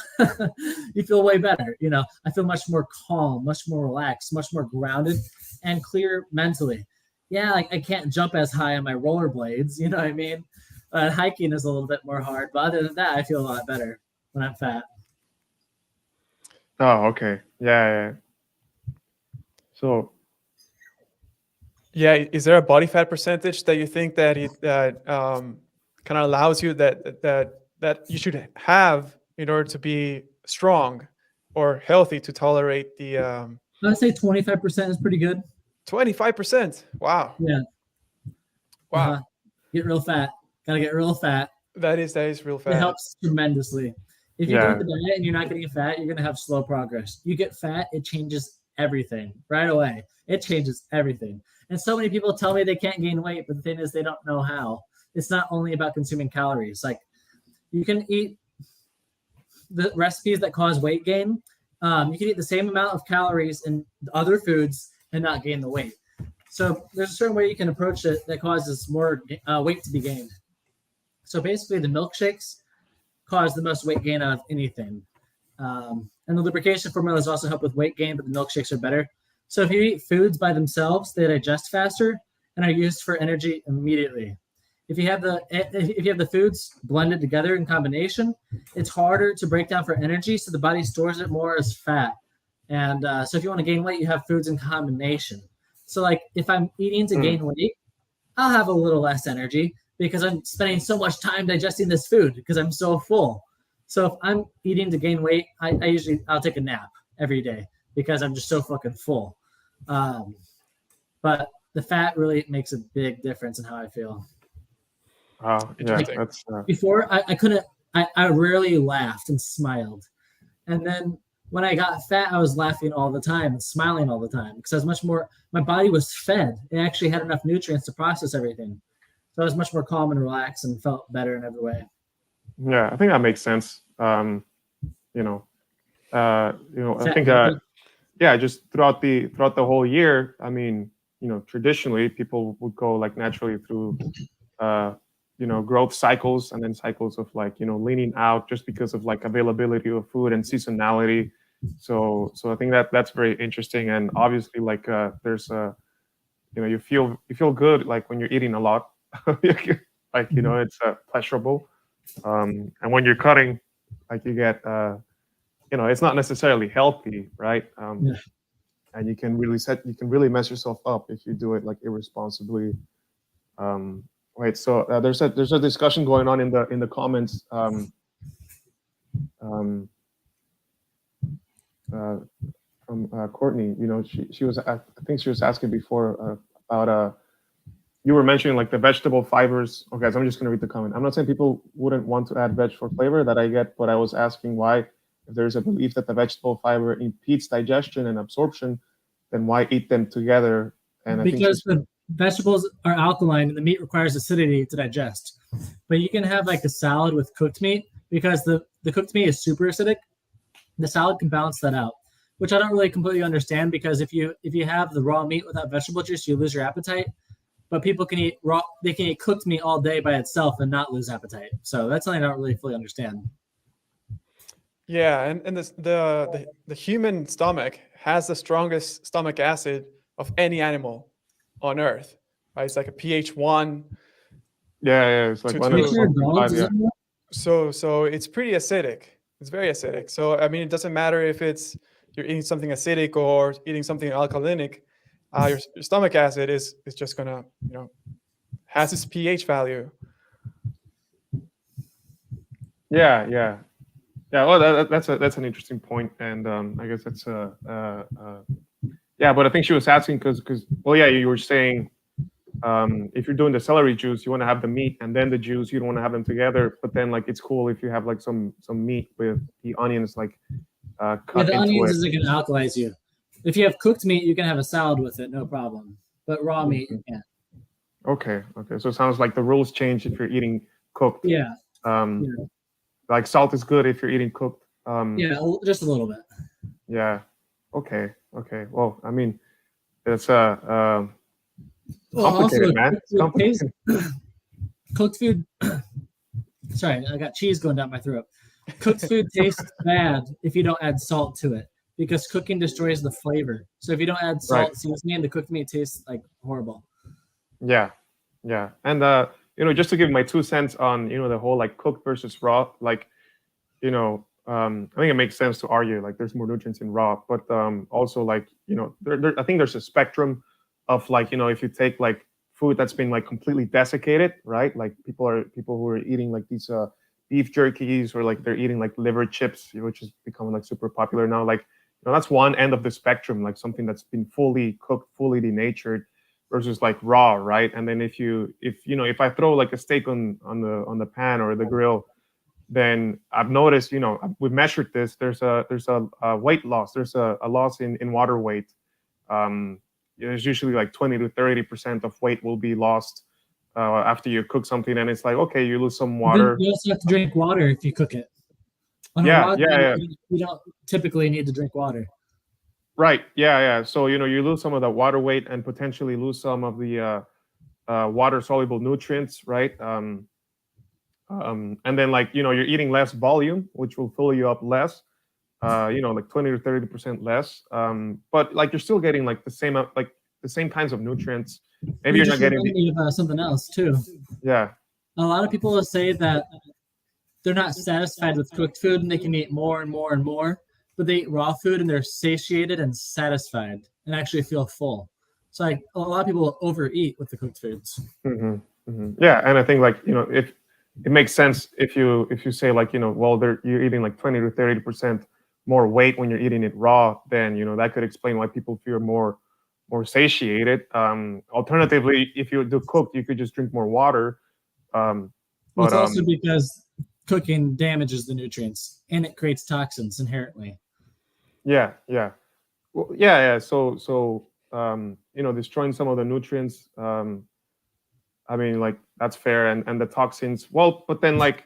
you feel way better. You know, I feel much more calm, much more relaxed, much more grounded and clear mentally. Yeah, like I can't jump as high on my rollerblades. You know what I mean? Hiking is a little bit more hard. But other than that, I feel a lot better when I'm fat. Oh, okay. Yeah. So. Yeah, is there a body fat percentage that you think that kind of allows you that you should have in order to be strong or healthy to tolerate the I'd say 25% is pretty good. 25%. Wow. Yeah. Wow. Get real fat. Gotta get real fat. That is real fat. It helps tremendously. If you go to the diet and you're not getting fat, you're gonna have slow progress. You get fat, it changes everything right away. It changes everything. And so many people tell me they can't gain weight, but the thing is they don't know how. It's not only about consuming calories. Like you can eat the recipes that cause weight gain. You can eat the same amount of calories in other foods and not gain the weight. So there's a certain way you can approach it that causes more weight to be gained. So basically the milkshakes cause the most weight gain out of anything. And the lubrication formulas also help with weight gain, but the milkshakes are better. So if you eat foods by themselves, they digest faster and are used for energy immediately. if you have the foods blended together in combination, it's harder to break down for energy, so the body stores it more as fat. And so if you want to gain weight, you have foods in combination. So like if I'm eating to gain weight, I'll have a little less energy because I'm spending so much time digesting this food because I'm so full. So if I'm eating to gain weight, I'll take a nap every day because I'm just so fucking full. But the fat really makes a big difference in how I feel. Yeah, that's before I rarely laughed and smiled, and then when I got fat, I was laughing all the time and smiling all the time because I was much more. My body was fed; it actually had enough nutrients to process everything, so I was much more calm and relaxed and felt better in every way. Yeah, I think that makes sense. I think just throughout the whole year, I mean, traditionally people would go like naturally through growth cycles and then cycles of like leaning out just because of like availability of food and seasonality. So I think that's very interesting. And obviously like there's you feel good like when you're eating a lot. Like it's pleasurable. And when you're cutting, like you get it's not necessarily healthy, right? And you can really mess yourself up if you do it like irresponsibly. Right. So there's a discussion going on in the comments from Courtney. She was I think she was asking before about you were mentioning like the vegetable fibers. Okay, so I'm just going to read the comment. I'm not saying people wouldn't want to add veg for flavor, that I get, but I was asking why, if there's a belief that the vegetable fiber impedes digestion and absorption, then why eat them together? And because the vegetables are alkaline and the meat requires acidity to digest. But you can have like a salad with cooked meat because the cooked meat is super acidic. The salad can balance that out, which I don't really completely understand because if you have the raw meat without vegetable juice, you lose your appetite. But people can eat they can eat cooked meat all day by itself and not lose appetite. So that's something I don't really fully understand. Yeah, and the human stomach has the strongest stomach acid of any animal on Earth. Right? It's like a pH 1. Yeah, it's like 1.5. Yeah. So it's pretty acidic. It's very acidic. So I mean, it doesn't matter if you're eating something acidic or eating something alkalinic. Your stomach acid is just gonna has its pH value. Yeah. Well, that's an interesting point, and I guess that's yeah. But I think she was asking because you were saying if you're doing the celery juice, you want to have the meat and then the juice. You don't want to have them together. But then like it's cool if you have like some meat with the onions like cut into it. The onions is going to alkalize you. If you have cooked meat, you can have a salad with it, no problem. But raw meat, you can't. Okay. So it sounds like the rules change if you're eating cooked. Yeah. Like salt is good if you're eating cooked. Yeah, just a little bit. Yeah. Okay. Well, I mean, it's complicated, man. It's complicated. Cooked food. Sorry, I got cheese going down my throat. Cooked food tastes bad if you don't add salt to it because cooking destroys the flavor. So if you don't add salt seasoning, the cooked meat tastes like horrible. Yeah. And just to give my 2 cents on the whole like cooked versus raw, like I think it makes sense to argue like there's more nutrients in raw, but also like I think there's a spectrum of like if you take like food that's been like completely desiccated, right? Like people who are eating like these beef jerkies, or like they're eating like liver chips, which is becoming like super popular now. Like that's one end of the spectrum, like something that's been fully cooked, fully denatured, versus like raw, right? And then if I throw like a steak on the pan or the grill, then I've noticed, we've measured this. There's a weight loss. There's a loss in water weight. There's usually like 20 to 30% of weight will be lost after you cook something, and it's like, okay, you lose some water. You also have to drink water if you cook it. Yeah. You don't typically need to drink water. Right. Yeah. So you lose some of the water weight and potentially lose some of the water soluble nutrients, right? And then like you're eating less volume, which will fill you up less. Like 20 to 30% less. But like you're still getting like the same kinds of nutrients maybe you're not getting me about something else too. Yeah. A lot of people will say that they're not satisfied with cooked food and they can eat more and more and more, but they eat raw food and they're satiated and satisfied and actually feel full. So like a lot of people overeat with the cooked foods. Yeah, and I think like if it makes sense if you say like well you're eating like 20 to 30% more weight when you're eating it raw, then that could explain why people feel more satiated. Alternatively, if you do cooked, you could just drink more water. Well, it's also because cooking damages the nutrients and it creates toxins inherently. Yeah. Well, yeah. So destroying some of the nutrients. I mean, like that's fair, and the toxins. Well, but then like,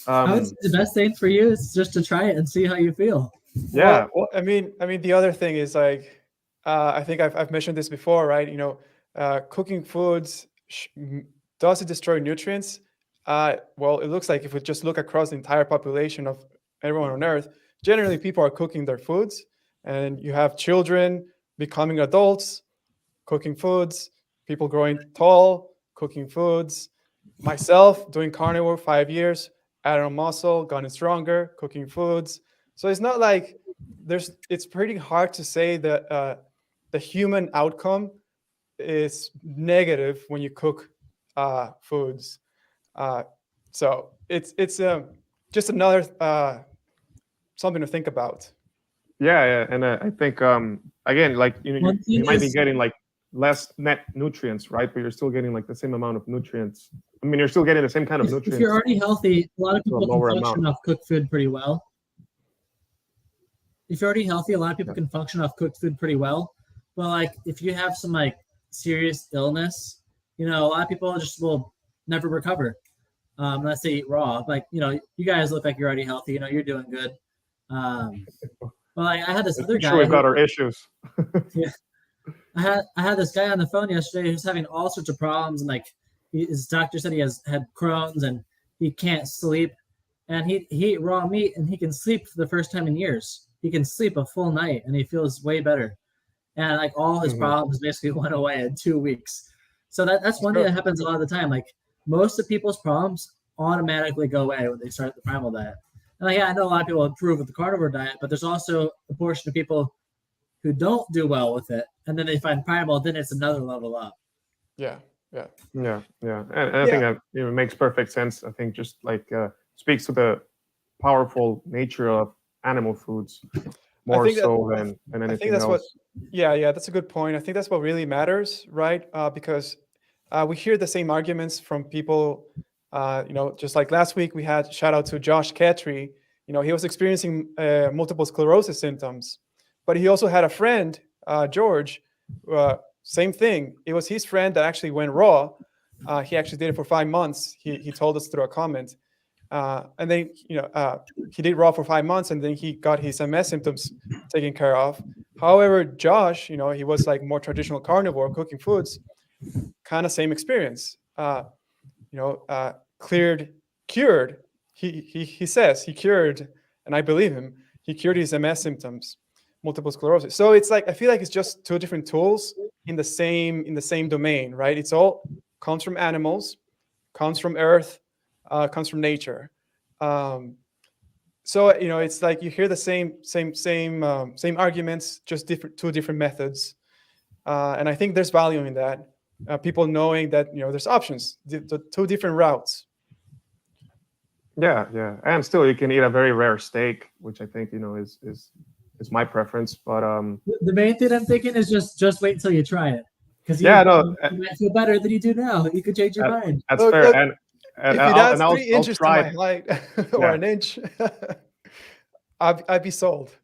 I would say the best thing for you is just to try it and see how you feel. Yeah. Well, I mean, the other thing is like, I think I've mentioned this before, right? Cooking foods does it destroy nutrients? Well, it looks like if we just look across the entire population of everyone on Earth, generally people are cooking their foods, and you have children becoming adults, cooking foods, people growing tall, cooking foods, myself doing carnivore 5 years, added on muscle, gotten stronger, cooking foods. So it's not like it's pretty hard to say that the human outcome is negative when you cook foods. So it's just another something to think about. Yeah, and I think again, like you might be getting like less net nutrients, right? But you're still getting like the same amount of nutrients. I mean, you're still getting the same kind of nutrients. If you're already healthy, a lot of people can function off cooked food pretty well. If you're already healthy, a lot of people can function off cooked food pretty well. But like if you have some like serious illness, a lot of people just will never recover unless they eat raw. Like you guys look like you're already healthy. You're doing good. Well, I had this other guy. Sure, we've got our issues. Yeah, I had this guy on the phone yesterday who's having all sorts of problems, and like his doctor said he had Crohn's and he can't sleep, and he ate raw meat and he can sleep for the first time in years. He can sleep a full night and he feels way better, and like all his problems basically went away in 2 weeks. So that's one thing that happens a lot of the time. Like most of people's problems automatically go away when they start the primal diet. And like, I know a lot of people improve with the carnivore diet, but there's also a portion of people who don't do well with it, and then they find primal, then it's another level up. Yeah. And I think that it makes perfect sense. I think just like speaks to the powerful nature of animal foods more so than anything else. That's a good point. I think that's what really matters, right? Because we hear the same arguments from people. Just like last week, we had shout out to Josh Ketry. He was experiencing multiple sclerosis symptoms, but he also had a friend, George. Same thing. It was his friend that actually went raw. He actually did it for 5 months. He told us through a comment, and then he did raw for 5 months, and then he got his MS symptoms taken care of. However, Josh, he was like more traditional carnivore, cooking foods, kind of same experience. Cured. He says he cured, and I believe him. He cured his MS symptoms, multiple sclerosis. So it's like I feel like it's just two different tools in the same domain, right? It's all comes from animals, comes from earth, comes from nature. So it's like you hear the same arguments, just two different methods, and I think there's value in that. People knowing that there's options, the two different routes. Yeah, and still you can eat a very rare steak, which I think is my preference. But the main thing I'm thinking is just wait until you try it, because you might feel better than you do now. You could change your mind. That's fair. And if it adds 3 inches to my height or an inch, I'd be sold.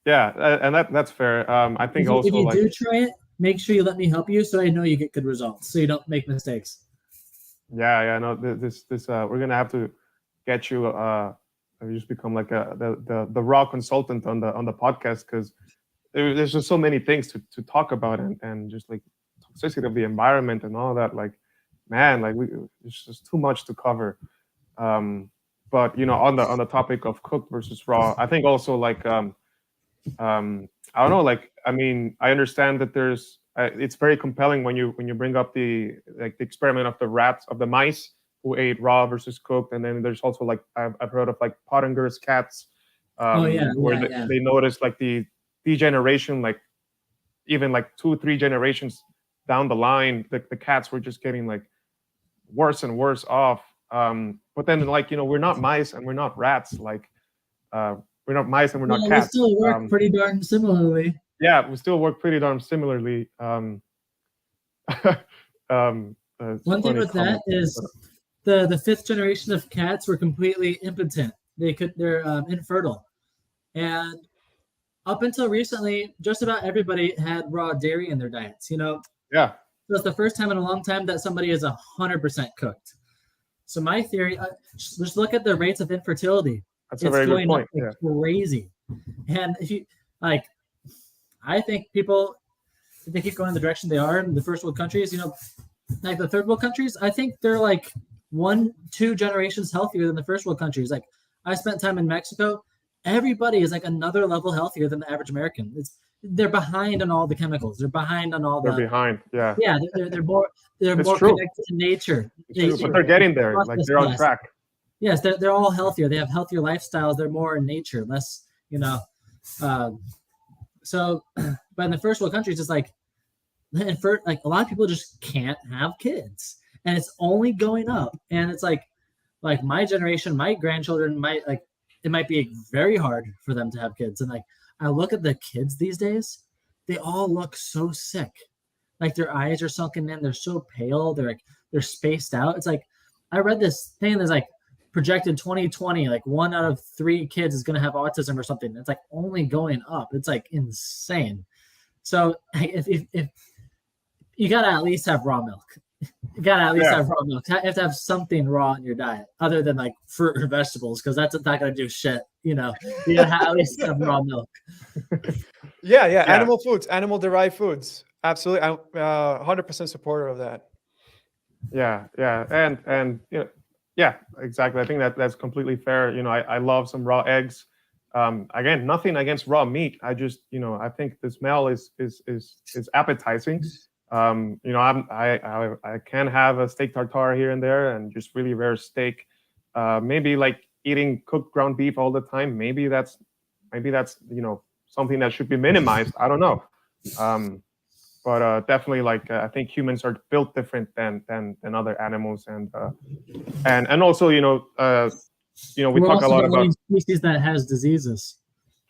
Yeah, and that's fair. I think if you do try it, make sure you let me help you so I know you get good results, so you don't make mistakes. Yeah. No, this we're gonna have to get you. You just become like the raw consultant on the podcast, because there's just so many things to talk about, and just like toxicity of the environment and all of that. Like, man, like it's just too much to cover. But on the topic of cooked versus raw, I think also like I don't know. Like, I mean, I understand that there's. It's very compelling when you bring up the experiment of the mice who ate raw versus cooked, and then there's also like I've heard of like Pottinger's cats, where they noticed like the degeneration, like even like 2-3 generations down the line, the cats were just getting like worse and worse off. But then like we're not mice and we're not rats. Like we're not mice and we're not cats. We still work pretty darn similarly. Yeah, we still work pretty darn similarly. One thing with that is the fifth generation of cats were completely impotent. They're infertile, and up until recently, just about everybody had raw dairy in their diets. Yeah. So it's the first time in a long time that somebody is 100% cooked. So my theory, just look at the rates of infertility. That's a very good point. Like crazy. And if you like, I think people, if they keep going the direction they are in the first world countries, like the third world countries, I think they're like 1-2 generations healthier than the first world countries. Like I spent time in Mexico. Everybody is like another level healthier than the average American. They're behind on all the chemicals. They're behind on all the. They're behind. Yeah. Yeah, they're more connected to nature. It's true, but they're getting there. Like they're on track. Yes, they're all healthier. They have healthier lifestyles. They're more in nature, less, So, but in the first world countries, it's like a lot of people just can't have kids, and it's only going up. And it's like my generation, my grandchildren it might be very hard for them to have kids. And like I look at the kids these days, they all look so sick. Like their eyes are sunken in. They're so pale. They're spaced out. It's like I read this thing that's like projected 2020, like 1 out of 3 kids is going to have autism or something. It's like only going up. It's like insane. So if you got to at least have raw milk. You got to at least have raw milk. You have to have something raw in your diet other than like fruit or vegetables, because that's not going to do shit. You got to at least have raw milk. Yeah. Animal foods, animal derived foods. Absolutely. I'm 100% supporter of that. Yeah. And yeah, exactly. I think that's completely fair. I love some raw eggs. Again, nothing against raw meat. I just, I think the smell is appetizing. I can have a steak tartare here and there, and just really rare steak. Maybe like eating cooked ground beef all the time. Maybe that's something that should be minimized. I don't know. But definitely, like I think humans are built different than other animals, and also we talk a lot about species that has diseases.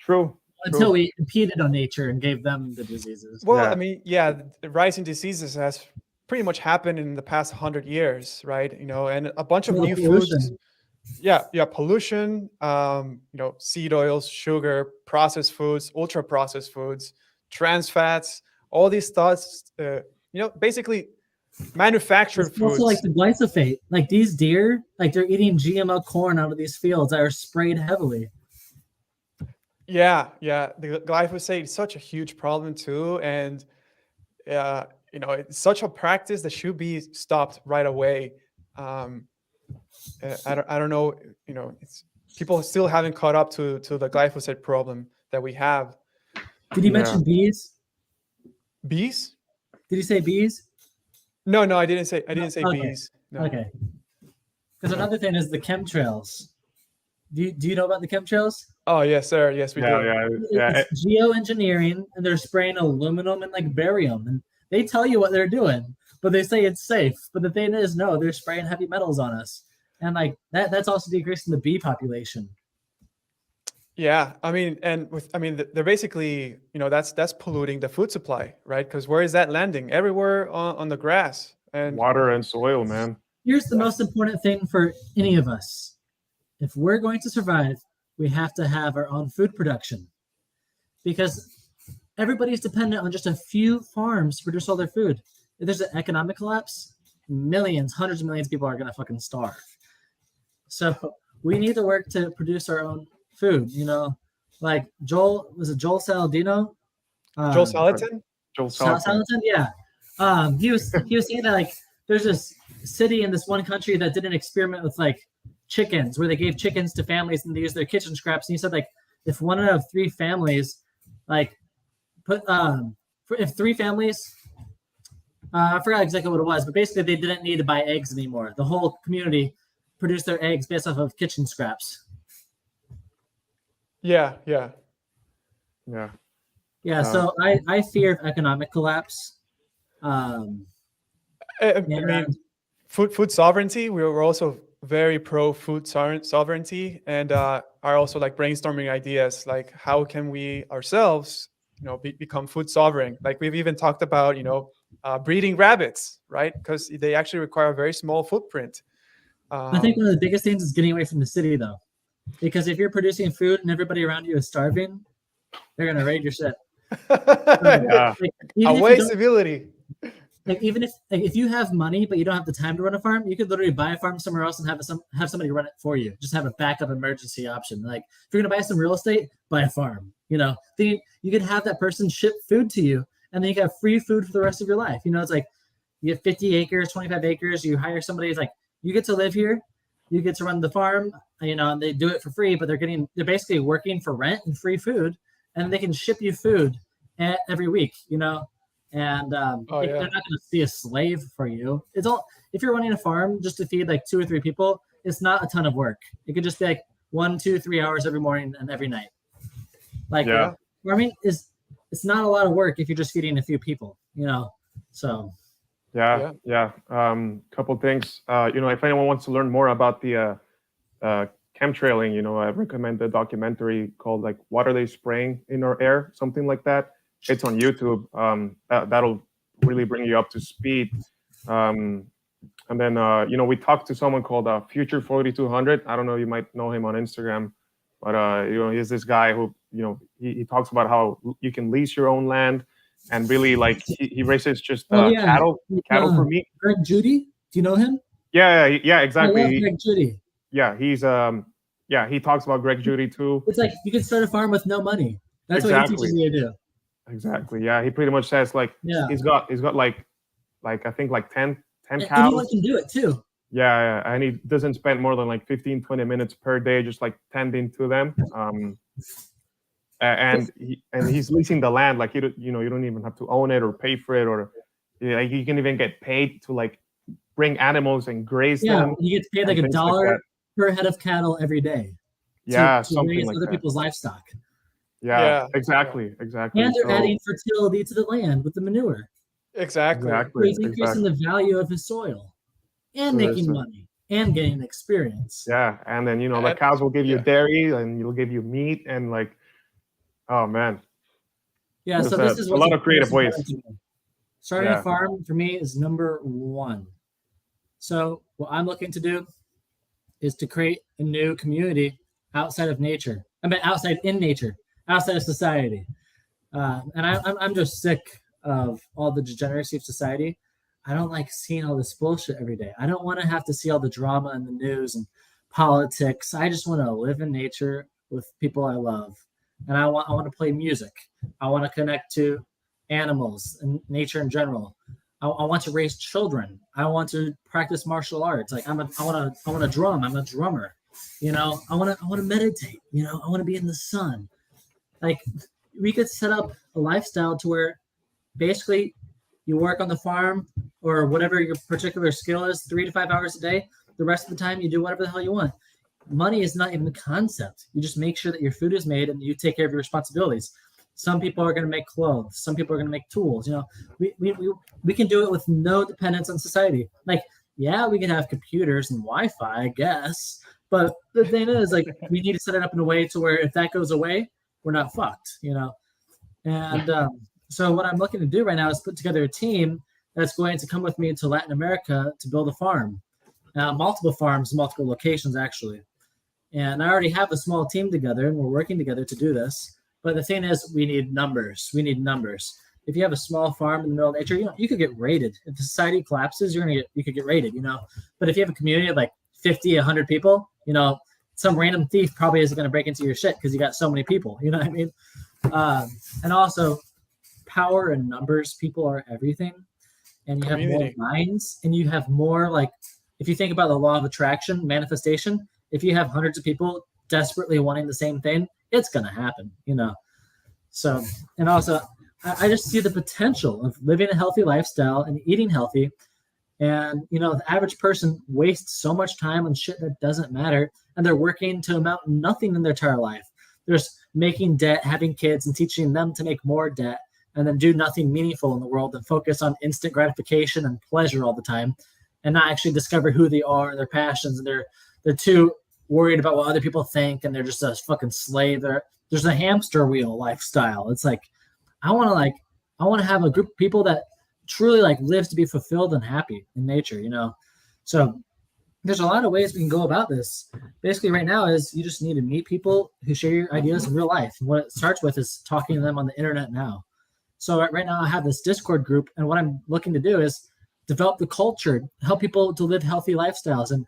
True. Until we impeded on nature and gave them the diseases. Well, I mean, the rising diseases has pretty much happened in the past 100 years, right? And a bunch of new foods. Yeah, pollution. Seed oils, sugar, processed foods, ultra processed foods, trans fats. All these thoughts, basically manufactured foods. Also, like the glyphosate, like these deer, like they're eating GMO corn out of these fields that are sprayed heavily. Yeah. The glyphosate is such a huge problem too, and it's such a practice that should be stopped right away. I don't know. It's people still haven't caught up to the glyphosate problem that we have. Did you mention bees? Bees? Did you say bees? No, I didn't say bees. No. Okay. Because another thing is the chemtrails. Do you know about the chemtrails? Oh yes, sir. Yes, we do. Yeah. It's geoengineering, and they're spraying aluminum and like barium, and they tell you what they're doing, but they say it's safe. But the thing is, no, they're spraying heavy metals on us, and like that's also decreasing the bee population. Yeah, they're basically, that's polluting the food supply, right? Because where is that landing? Everywhere on the grass and water and soil, man. Here's the most important thing for any of us. If we're going to survive, we have to have our own food production, because everybody's dependent on just a few farms to produce all their food. If there's an economic collapse, hundreds of millions of people are going to fucking starve. So we need to work to produce our own food, like Joel Saladino? Joel Salatin? Joel Salatin, yeah. He was saying that like there's this city in this one country that did an experiment with like chickens, where they gave chickens to families and they used their kitchen scraps. And he said like if 1 out of 3 families Like put if 3 families, I forgot exactly what it was, but basically they didn't need to buy eggs anymore. The whole community produced their eggs based off of kitchen scraps. Yeah. So I fear economic collapse. I mean, food sovereignty. We're also very pro food sovereignty, and are also like brainstorming ideas like how can we ourselves, become food sovereign. Like we've even talked about, breeding rabbits, right? Because they actually require a very small footprint. I think one of the biggest things is getting away from the city, though, because if you're producing food and everybody around you is starving, they're gonna raid your shit. Away civility. Like even if you have money but you don't have the time to run a farm, you could literally buy a farm somewhere else and have somebody run it for you. Just have a backup emergency option. Like if you're gonna buy some real estate, buy a farm. Then you could have that person ship food to you, and then you can have free food for the rest of your life. It's like you get 50 acres, 25 acres. You hire somebody. It's like you get to live here, you get to run the farm. And they do it for free, but they're basically working for rent and free food, and they can ship you food every week. And they're not going to see a slave for you. It's all, if you're running a farm just to feed like 2 or 3 people, it's not a ton of work. It could just be like 1, 2, 3 hours every morning and every night. Farming it's not a lot of work if you're just feeding a few people, so. Couple things, if anyone wants to learn more about the chemtrailing, I recommend the documentary called like What Are They Spraying in Our Air, something like that. It's on YouTube. That'll really bring you up to speed. And then, we talked to someone called Future 4200. I don't know, you might know him on Instagram, but he's this guy who, he talks about how you can lease your own land, and really like he raises just cattle for meat. Greg Judy, do you know him? Yeah, exactly. I love Greg Judy. Yeah, he's he talks about Greg Judy too. It's like you can start a farm with no money. That's what he teaches you to do. Exactly. Yeah, he pretty much says like he's got like I think like 10 cows. Anyone can do it too. Yeah, and he doesn't spend more than like 15-20 minutes per day just like tending to them. And he's leasing the land, like you don't even have to own it or pay for it, or like you can even get paid to like bring animals and graze them. You get paid like $1 per head of cattle every day. To something raise like other that. People's livestock. Yeah, exactly. And they're adding fertility to the land with the manure. Exactly. So he's increasing the value of his soil and making money and getting experience. Yeah, and then the cows will give you dairy, and you'll give you meat, and like, oh man. Yeah, so this is a lot of creative ways. Starting a farm for me is number 1. So what I'm looking to do is to create a new community outside of nature. Outside in nature, outside of society. And I'm just sick of all the degeneracy of society. I don't like seeing all this bullshit every day. I don't want to have to see all the drama in the news and politics. I just want to live in nature with people I love. And I want to play music. I want to connect to animals and nature in general. I want to raise children. I want to practice martial arts. Like I want to drum. I'm a drummer. I want to meditate. I want to be in the sun. Like we could set up a lifestyle to where basically you work on the farm or whatever your particular skill is 3 to 5 hours a day. The rest of the time you do whatever the hell you want. Money is not even the concept. You just make sure that your food is made and you take care of your responsibilities. Some people are going to make clothes. Some people are going to make tools. We can do it with no dependence on society. Like, yeah, we can have computers and Wi-Fi, I guess. But the thing is, like, we need to set it up in a way to where if that goes away, we're not fucked, And so what I'm looking to do right now is put together a team that's going to come with me to Latin America to build a farm. Multiple farms, multiple locations, actually. And I already have a small team together, and we're working together to do this. But the thing is, we need numbers. If you have a small farm in the middle of nature, you could get raided. If the society collapses, you could get raided, But if you have a community of like 50, 100 people, some random thief probably isn't going to break into your shit because you got so many people. You know what I mean? And also, power and numbers. People are everything, and you have more minds, and you have more like. If you think about the law of attraction, manifestation, if you have hundreds of people desperately wanting the same thing, it's going to happen, So, and also, I just see the potential of living a healthy lifestyle and eating healthy. And, you know, the average person wastes so much time on shit that doesn't matter. And they're working to amount nothing in their entire life. They're just making debt, having kids, and teaching them to make more debt, and then do nothing meaningful in the world and focus on instant gratification and pleasure all the time, and not actually discover who they are and their passions. And they're too worried about what other people think, and they're just a fucking slave. There's a hamster wheel lifestyle. It's like, I want to have a group of people that truly like lives to be fulfilled and happy in nature, you know? So there's a lot of ways we can go about this. Basically right now is you just need to meet people who share your ideas in real life. And what it starts with is talking to them on the internet now. So right now I have this Discord group, and what I'm looking to do is develop the culture, help people to live healthy lifestyles. And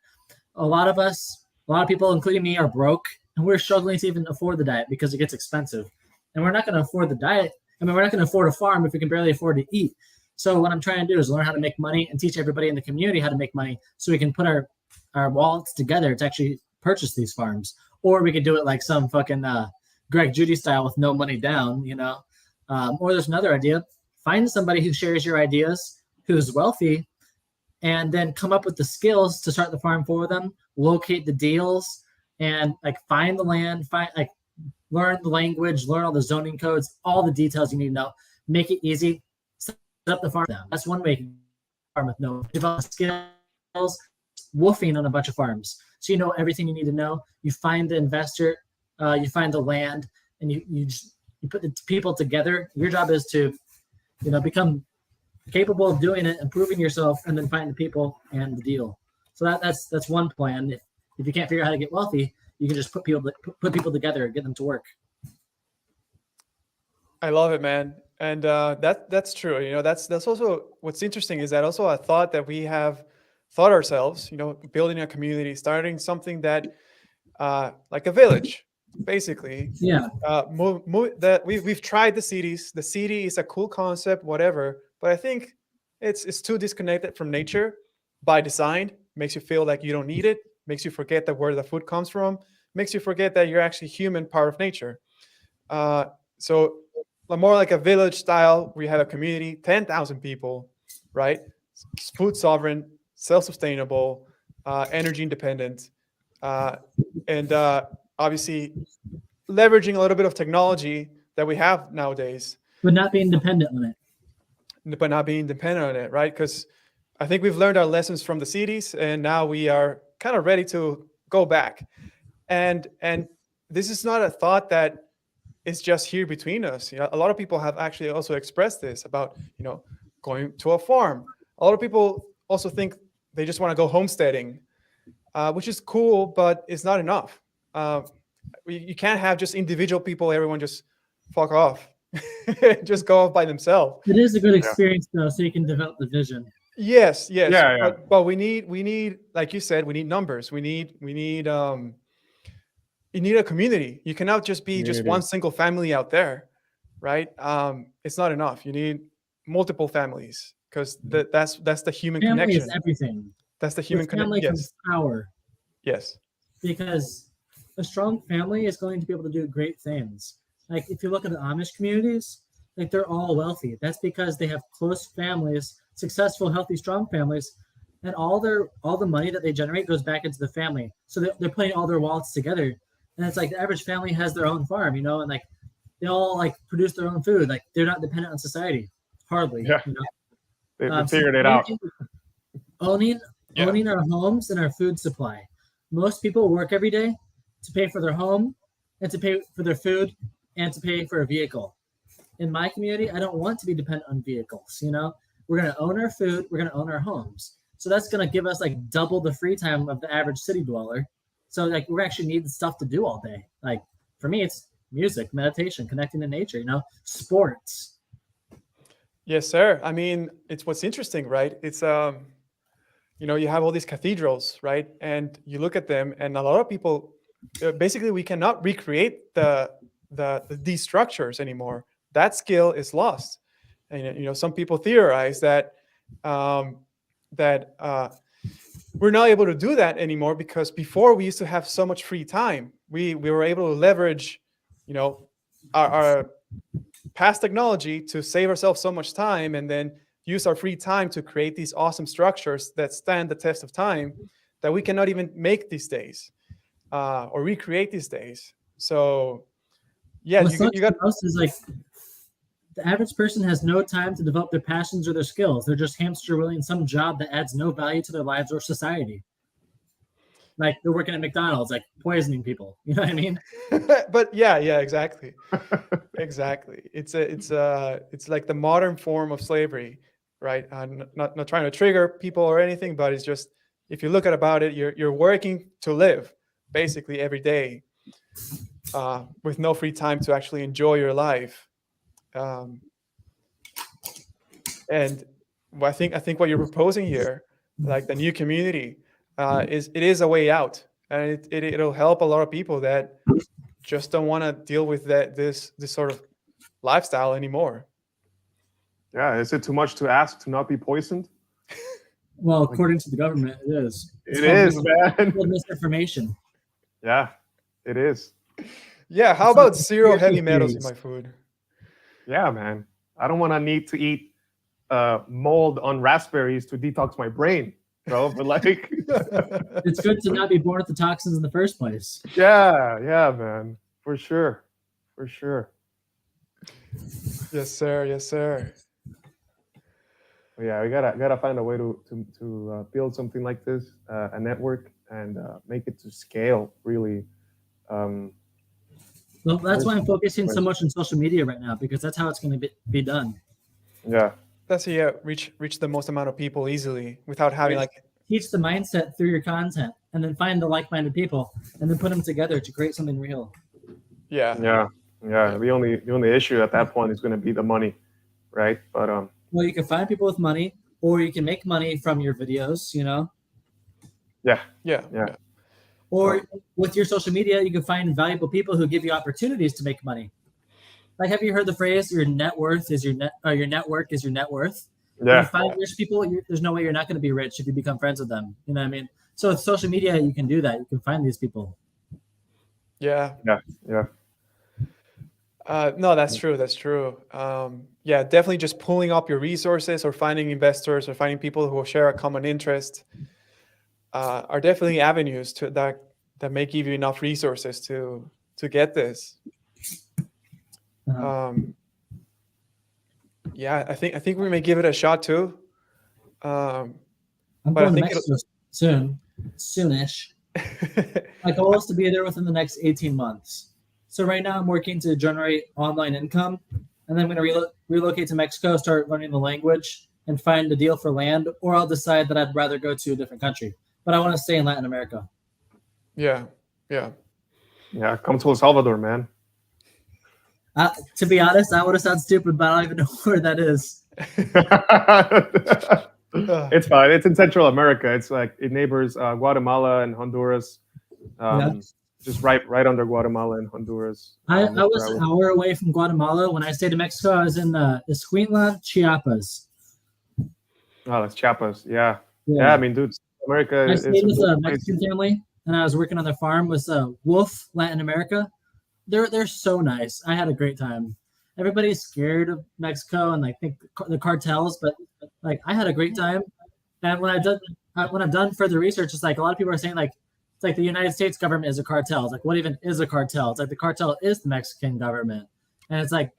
a lot of people, including me, are broke, and we're struggling to even afford the diet because it gets expensive. And we're not going to afford the diet. I mean, we're not going to afford a farm if we can barely afford to eat. So what I'm trying to do is learn how to make money and teach everybody in the community how to make money, so we can put our wallets together to actually purchase these farms. Or we could do it like some fucking Greg Judy style with no money down, you know? Or there's another idea. Find somebody who shares your ideas, who's wealthy, and then come up with the skills to start the farm for them, locate the deals, and like find the land, learn the language, learn all the zoning codes, all the details you need to know, make it easy, set up the farm. That's one way you can farm with no develop skills, woofing on a bunch of farms. So you know everything you need to know. You find the investor, you find the land, and you put the people together. Your job is to, you know, become capable of doing it, improving yourself, and then find the people and the deal. So that's one plan. If you can't figure out how to get wealthy, you can just put people together and get them to work. I love it, man. And that's true. You know, that's also what's interesting is that also a thought that we have thought ourselves, you know, building a community, starting something that like a village, basically. Yeah. That we've tried the cities. The city is a cool concept, whatever, but I think it's too disconnected from nature by design. Makes you feel like you don't need it. Makes you forget that where the food comes from. Makes you forget that you're actually human, part of nature. So more like a village style, we have a community, 10,000 people, right? Food sovereign, self-sustainable, energy independent, and obviously leveraging a little bit of technology that we have nowadays. But not being dependent on it. But not being dependent on it, right? Because I think we've learned our lessons from the cities, and now we are kind of ready to go back. And this is not a thought that is just here between us. You know, a lot of people have actually also expressed this about, you know, going to a farm. A lot of people also think they just want to go homesteading, which is cool, but it's not enough. You can't have just individual people, everyone just fuck off, just go off by themselves. It is a good experience though, so you can develop the vision. Yes. Yeah. But we need, like you said, we need numbers. We need you need a community. You cannot just be just one single family out there, right? It's not enough. You need multiple families, because that's the human family connection. Is everything. That's the human connection. Family comes power. Yes. Because a strong family is going to be able to do great things. Like if you look at the Amish communities, like they're all wealthy. That's because they have close families, successful, healthy, strong families, and all the money that they generate goes back into the family. So they're putting all their wallets together. And it's like the average family has their own farm, you know, and like they all like produce their own food. Like they're not dependent on society, hardly. Yeah. You know? They figured it out. Owning our homes and our food supply. Most people work every day to pay for their home and to pay for their food and to pay for a vehicle. In my community, I don't want to be dependent on vehicles. You know, we're going to own our food. We're going to own our homes. So that's going to give us like double the free time of the average city dweller. So like we actually need stuff to do all day. Like for me, it's music, meditation, connecting to nature, you know, sports. Yes, sir. I mean, it's what's interesting, right? It's you know, you have all these cathedrals, right? And you look at them, and a lot of people, basically, we cannot recreate these structures anymore. That skill is lost. And you know, some people theorize that we're not able to do that anymore, because before we used to have so much free time. We were able to leverage, you know, our past technology to save ourselves so much time, and then use our free time to create these awesome structures that stand the test of time that we cannot even make these days, or recreate these days. So yeah, What you sucks got the most is like the average person has no time to develop their passions or their skills. They're just hamster wheeling some job that adds no value to their lives or society. Like they're working at McDonald's, like poisoning people. You know what I mean? but yeah, exactly. Exactly. It's like the modern form of slavery, right? Not trying to trigger people or anything, but it's just, if you look at about it, you're working to live basically every day, with no free time to actually enjoy your life. And I think what you're proposing here, like the new community, is a way out, and it'll help a lot of people that just don't want to deal with this sort of lifestyle anymore. Yeah, is it too much to ask to not be poisoned? Well, according to the government, it is. It's It is, man. misinformation. Yeah, it is. Yeah, how It's about like zero heavy conspiracy metals in theories. my food? Yeah, man. I don't want to need to eat mold on raspberries to detox my brain, bro. But like, It's good to not be born with the toxins in the first place. yeah, man, for sure, for sure. Yes, sir. Yes, sir. But yeah, we gotta find a way to build something like this, a network, and make it to scale. Really, Well, that's why I'm focusing so much on social media right now, because that's how it's going to be done. yeah, That's reach the most amount of people easily without having like. Teach the mindset through your content, and then find the like-minded people, and then put them together to create something real. Yeah. The only issue at that point is going to be the money, right? But Well, you can find people with money, or you can make money from your videos, you know. yeah. Or with your social media, you can find valuable people who give you opportunities to make money. Like, have you heard the phrase, your net worth is your network is your net worth? Yeah. If you find rich people, there's no way you're not going to be rich if you become friends with them. You know what I mean? So with social media, you can do that. You can find these people. Yeah. Yeah. No, that's true. That's true. Yeah, definitely just pulling up your resources or finding investors or finding people who share a common interest are definitely avenues to that may give you enough resources to get this. Yeah, I think we may give it a shot too. I'm but going I to think Mexico soonish. My goal is to be there within the next 18 months. So right now I'm working to generate online income, and then I'm going to relocate to Mexico, start learning the language, and find a deal for land, or I'll decide that I'd rather go to a different country. But I want to stay in Latin America. Yeah. Come to El Salvador, man. To be honest, that would have sounded stupid, but I don't even know where that is. It's fine. It's in Central America. It's like it neighbors Guatemala and Honduras. Just right under Guatemala and Honduras. I was an hour away from Guatemala. When I stayed in Mexico, I was in Escuintla, Chiapas. Oh, that's Chiapas. Yeah. I mean, dude, America. I stayed with a Mexican family, and I was working on their farm with Wolf Latin America. They're so nice. I had a great time. Everybody's scared of Mexico and like think the cartels, but like I had a great time. And when I've done further research, it's like a lot of people are saying like it's like the United States government is a cartel. It's like, what even is a cartel? It's like the cartel is the Mexican government, and it's like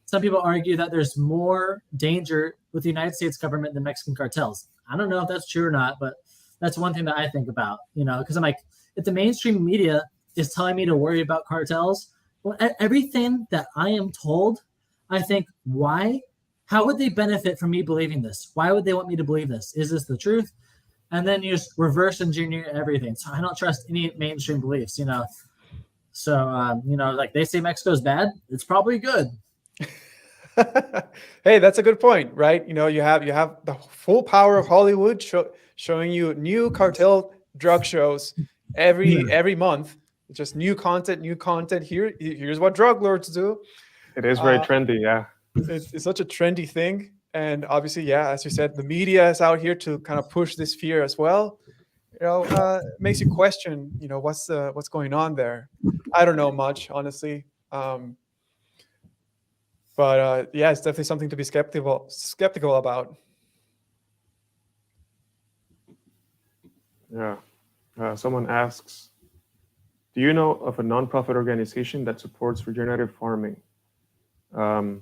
some people argue that there's more danger with the United States government than Mexican cartels. I don't know if that's true or not, but that's one thing that I think about, you know, because I'm like, if the mainstream media is telling me to worry about cartels, well, everything that I am told, I think, why? How would they benefit from me believing this? Why would they want me to believe this? Is this the truth? And then you just reverse engineer everything. So I don't trust any mainstream beliefs, you know. So, you know, like they say Mexico's bad, it's probably good. Hey, that's a good point, right? You know, you have the full power of Hollywood showing you new cartel drug shows every month. Just new content. Here's what drug lords do. It is very trendy, yeah. It's such a trendy thing, and obviously, yeah, as you said, the media is out here to kind of push this fear as well. You know, makes you question, you know, what's going on there. I don't know much, honestly. But yeah, it's definitely something to be skeptical about. Yeah. Someone asks, do you know of a nonprofit organization that supports regenerative farming? Nonprofit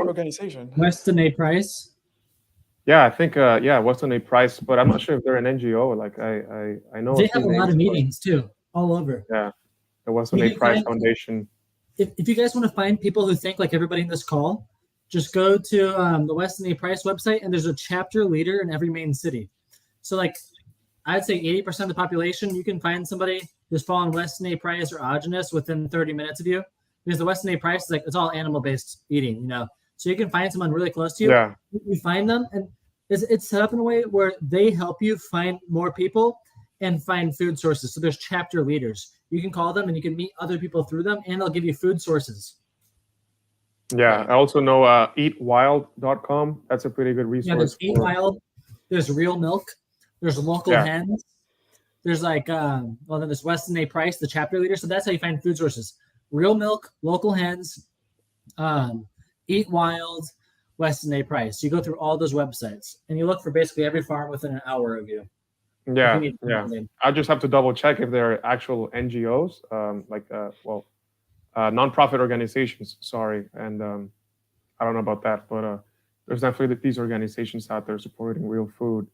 organization. Weston A. Price. Yeah, I think Weston A. Price, but I'm not sure if they're an NGO. Like I know They a few have a lot names, of but meetings too, all over. yeah, the Weston A. Price Foundation. If you guys want to find people who think like everybody in this call, just go to the Weston A. Price website, and there's a chapter leader in every main city. So like, I'd say 80% of the population, you can find somebody who's following Weston A. Price or Aajonus within 30 minutes of you, because the Weston A. Price is like, it's all animal-based eating, you know. So you can find someone really close to you. Yeah. You find them, and it's set up in a way where they help you find more people and find food sources. So there's chapter leaders. You can call them and you can meet other people through them, and they'll give you food sources. Yeah, I also know eatwild.com. That's a pretty good resource. Yeah, there's Eat Wild, there's Real Milk, there's Local Hens, there's like then there's Weston A. Price, the chapter leader. So that's how you find food sources: Real Milk, Local Hens, Eat Wild, Weston A. Price. You go through all those websites and you look for basically every farm within an hour of you. Yeah. I just have to double check if they're actual NGOs, nonprofit organizations. Sorry, and I don't know about that, but there's definitely these organizations out there supporting real food.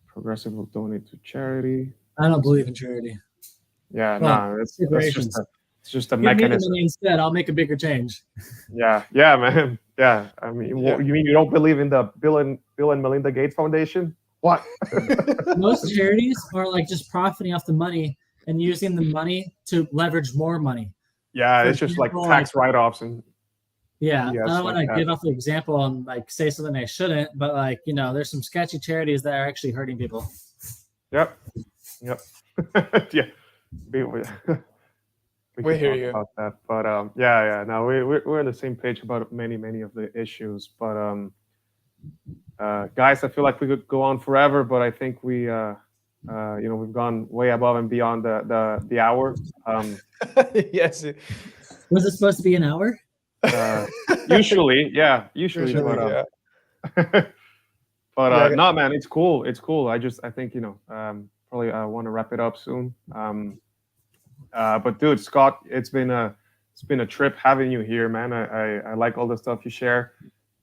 Progressive will donate to charity. I don't believe in charity. Yeah, no, it's just a mechanism. Me instead, I'll make a bigger change. Yeah, man. Yeah, I mean, you mean you don't believe in the Bill and Melinda Gates Foundation? What? Most charities are like just profiting off the money and using the money to leverage more money. Yeah, it's just like tax write-offs and. Yeah, I don't want to give off the example and like say something I shouldn't, but like, you know, there's some sketchy charities that are actually hurting people. Yep. Yeah. We hear you about that, but no, we're on the same page about many of the issues, but guys, I feel like we could go on forever, but I think we we've gone way above and beyond the hour. Yes. Was it supposed to be an hour? Usually, but no, man, it's cool. I think probably want to wrap it up soon. But dude, Scott, it's been a trip having you here, man. I like all the stuff you share,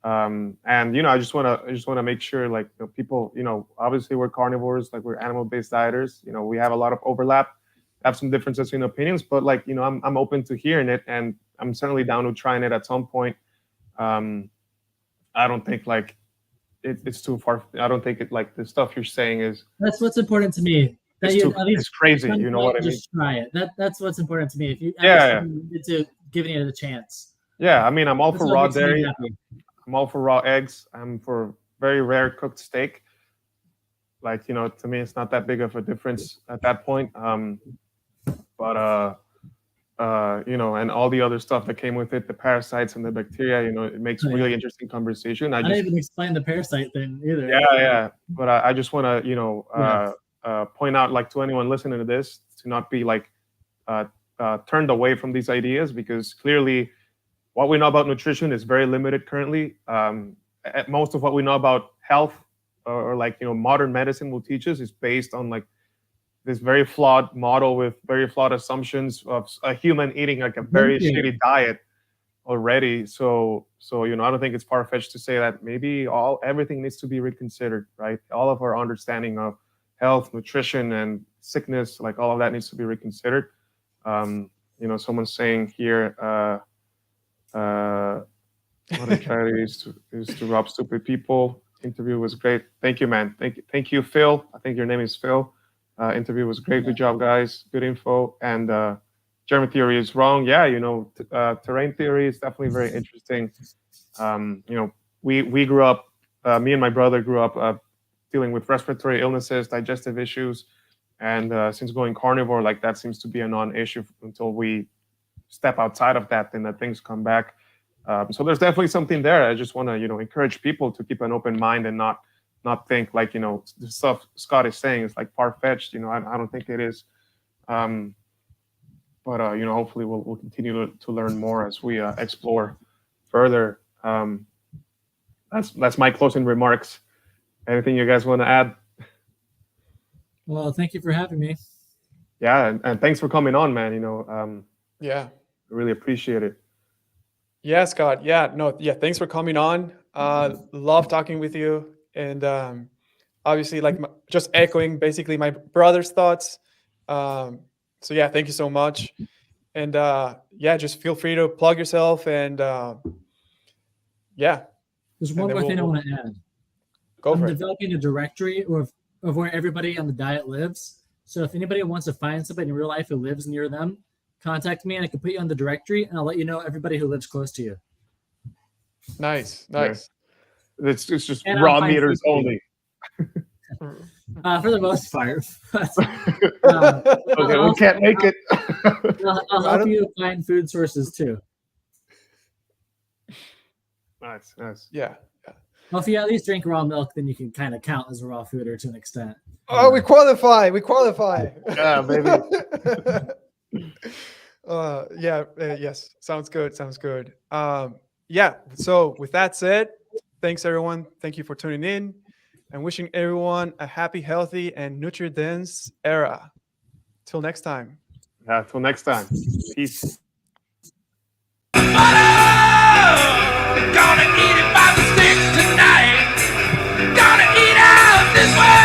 and I just want to make sure like people, obviously we're carnivores, like we're animal-based dieters. We have a lot of overlap, have some differences in opinions, but like I'm open to hearing it, and I'm certainly down to trying it at some point. I don't think like it's too far. I don't think it like the stuff you're saying is. That's what's important to me. It's crazy. You know what I mean? Just try it. That's what's important to me. If you to giving it a chance. Yeah, I mean, I'm all for raw dairy. I'm all for raw eggs. I'm for very rare cooked steak. Like to me, it's not that big of a difference at that point. And all the other stuff that came with it, the parasites and the bacteria, it makes really interesting conversation. I didn't even explain the parasite thing either. Yeah. But I just want to, point out, like, to anyone listening to this, to not be like turned away from these ideas, because clearly what we know about nutrition is very limited currently. Most of what we know about health or modern medicine will teach us is based on like this very flawed model with very flawed assumptions of a human eating like a very shitty diet already. So I don't think it's far-fetched to say that maybe everything needs to be reconsidered, right? All of our understanding of health, nutrition, and sickness, like all of that needs to be reconsidered. Someone's saying here, what I'm trying is to rob stupid people. Interview was great. Thank you, man. Thank you, Phil. I think your name is Phil. Interview was great. Good job, guys. Good info. And germ theory is wrong. Yeah, terrain theory is definitely very interesting. We grew up, me and my brother grew up dealing with respiratory illnesses, digestive issues, and since going carnivore, like that seems to be a non-issue until we step outside of that, then the things come back. So there's definitely something there. I just want to, encourage people to keep an open mind and not think like, the stuff Scott is saying is like far-fetched. I don't think it is. but hopefully we'll continue to learn more as we explore further. That's my closing remarks. Anything you guys want to add? Well, thank you for having me. Yeah, and thanks for coming on, man. Yeah. I really appreciate it. Yeah, Scott. Yeah, no, yeah. Thanks for coming on. Love talking with you, and obviously, like just echoing basically my brother's thoughts. So yeah, thank you so much, and yeah, just feel free to plug yourself, and yeah. There's one more thing I want to add. Go for I'm it. developing a directory of where everybody on the diet lives. So if anybody wants to find somebody in real life who lives near them, contact me and I can put you on the directory, and I'll let you know everybody who lives close to you. Nice. It's just And raw meters only. For the most part. Okay, we can't make it. I'll help you find food sources too. Nice. Yeah. Well, if you at least drink raw milk, then you can kind of count as a raw fooder to an extent. Oh, we qualify. Yeah, baby. Yes. Sounds good. Yeah. So with that said, thanks everyone. Thank you for tuning in, and wishing everyone a happy, healthy, and nutrient-dense era. Till next time. Yeah, till next time. Peace. Gonna eat it by the stick tonight. Gonna eat out this way.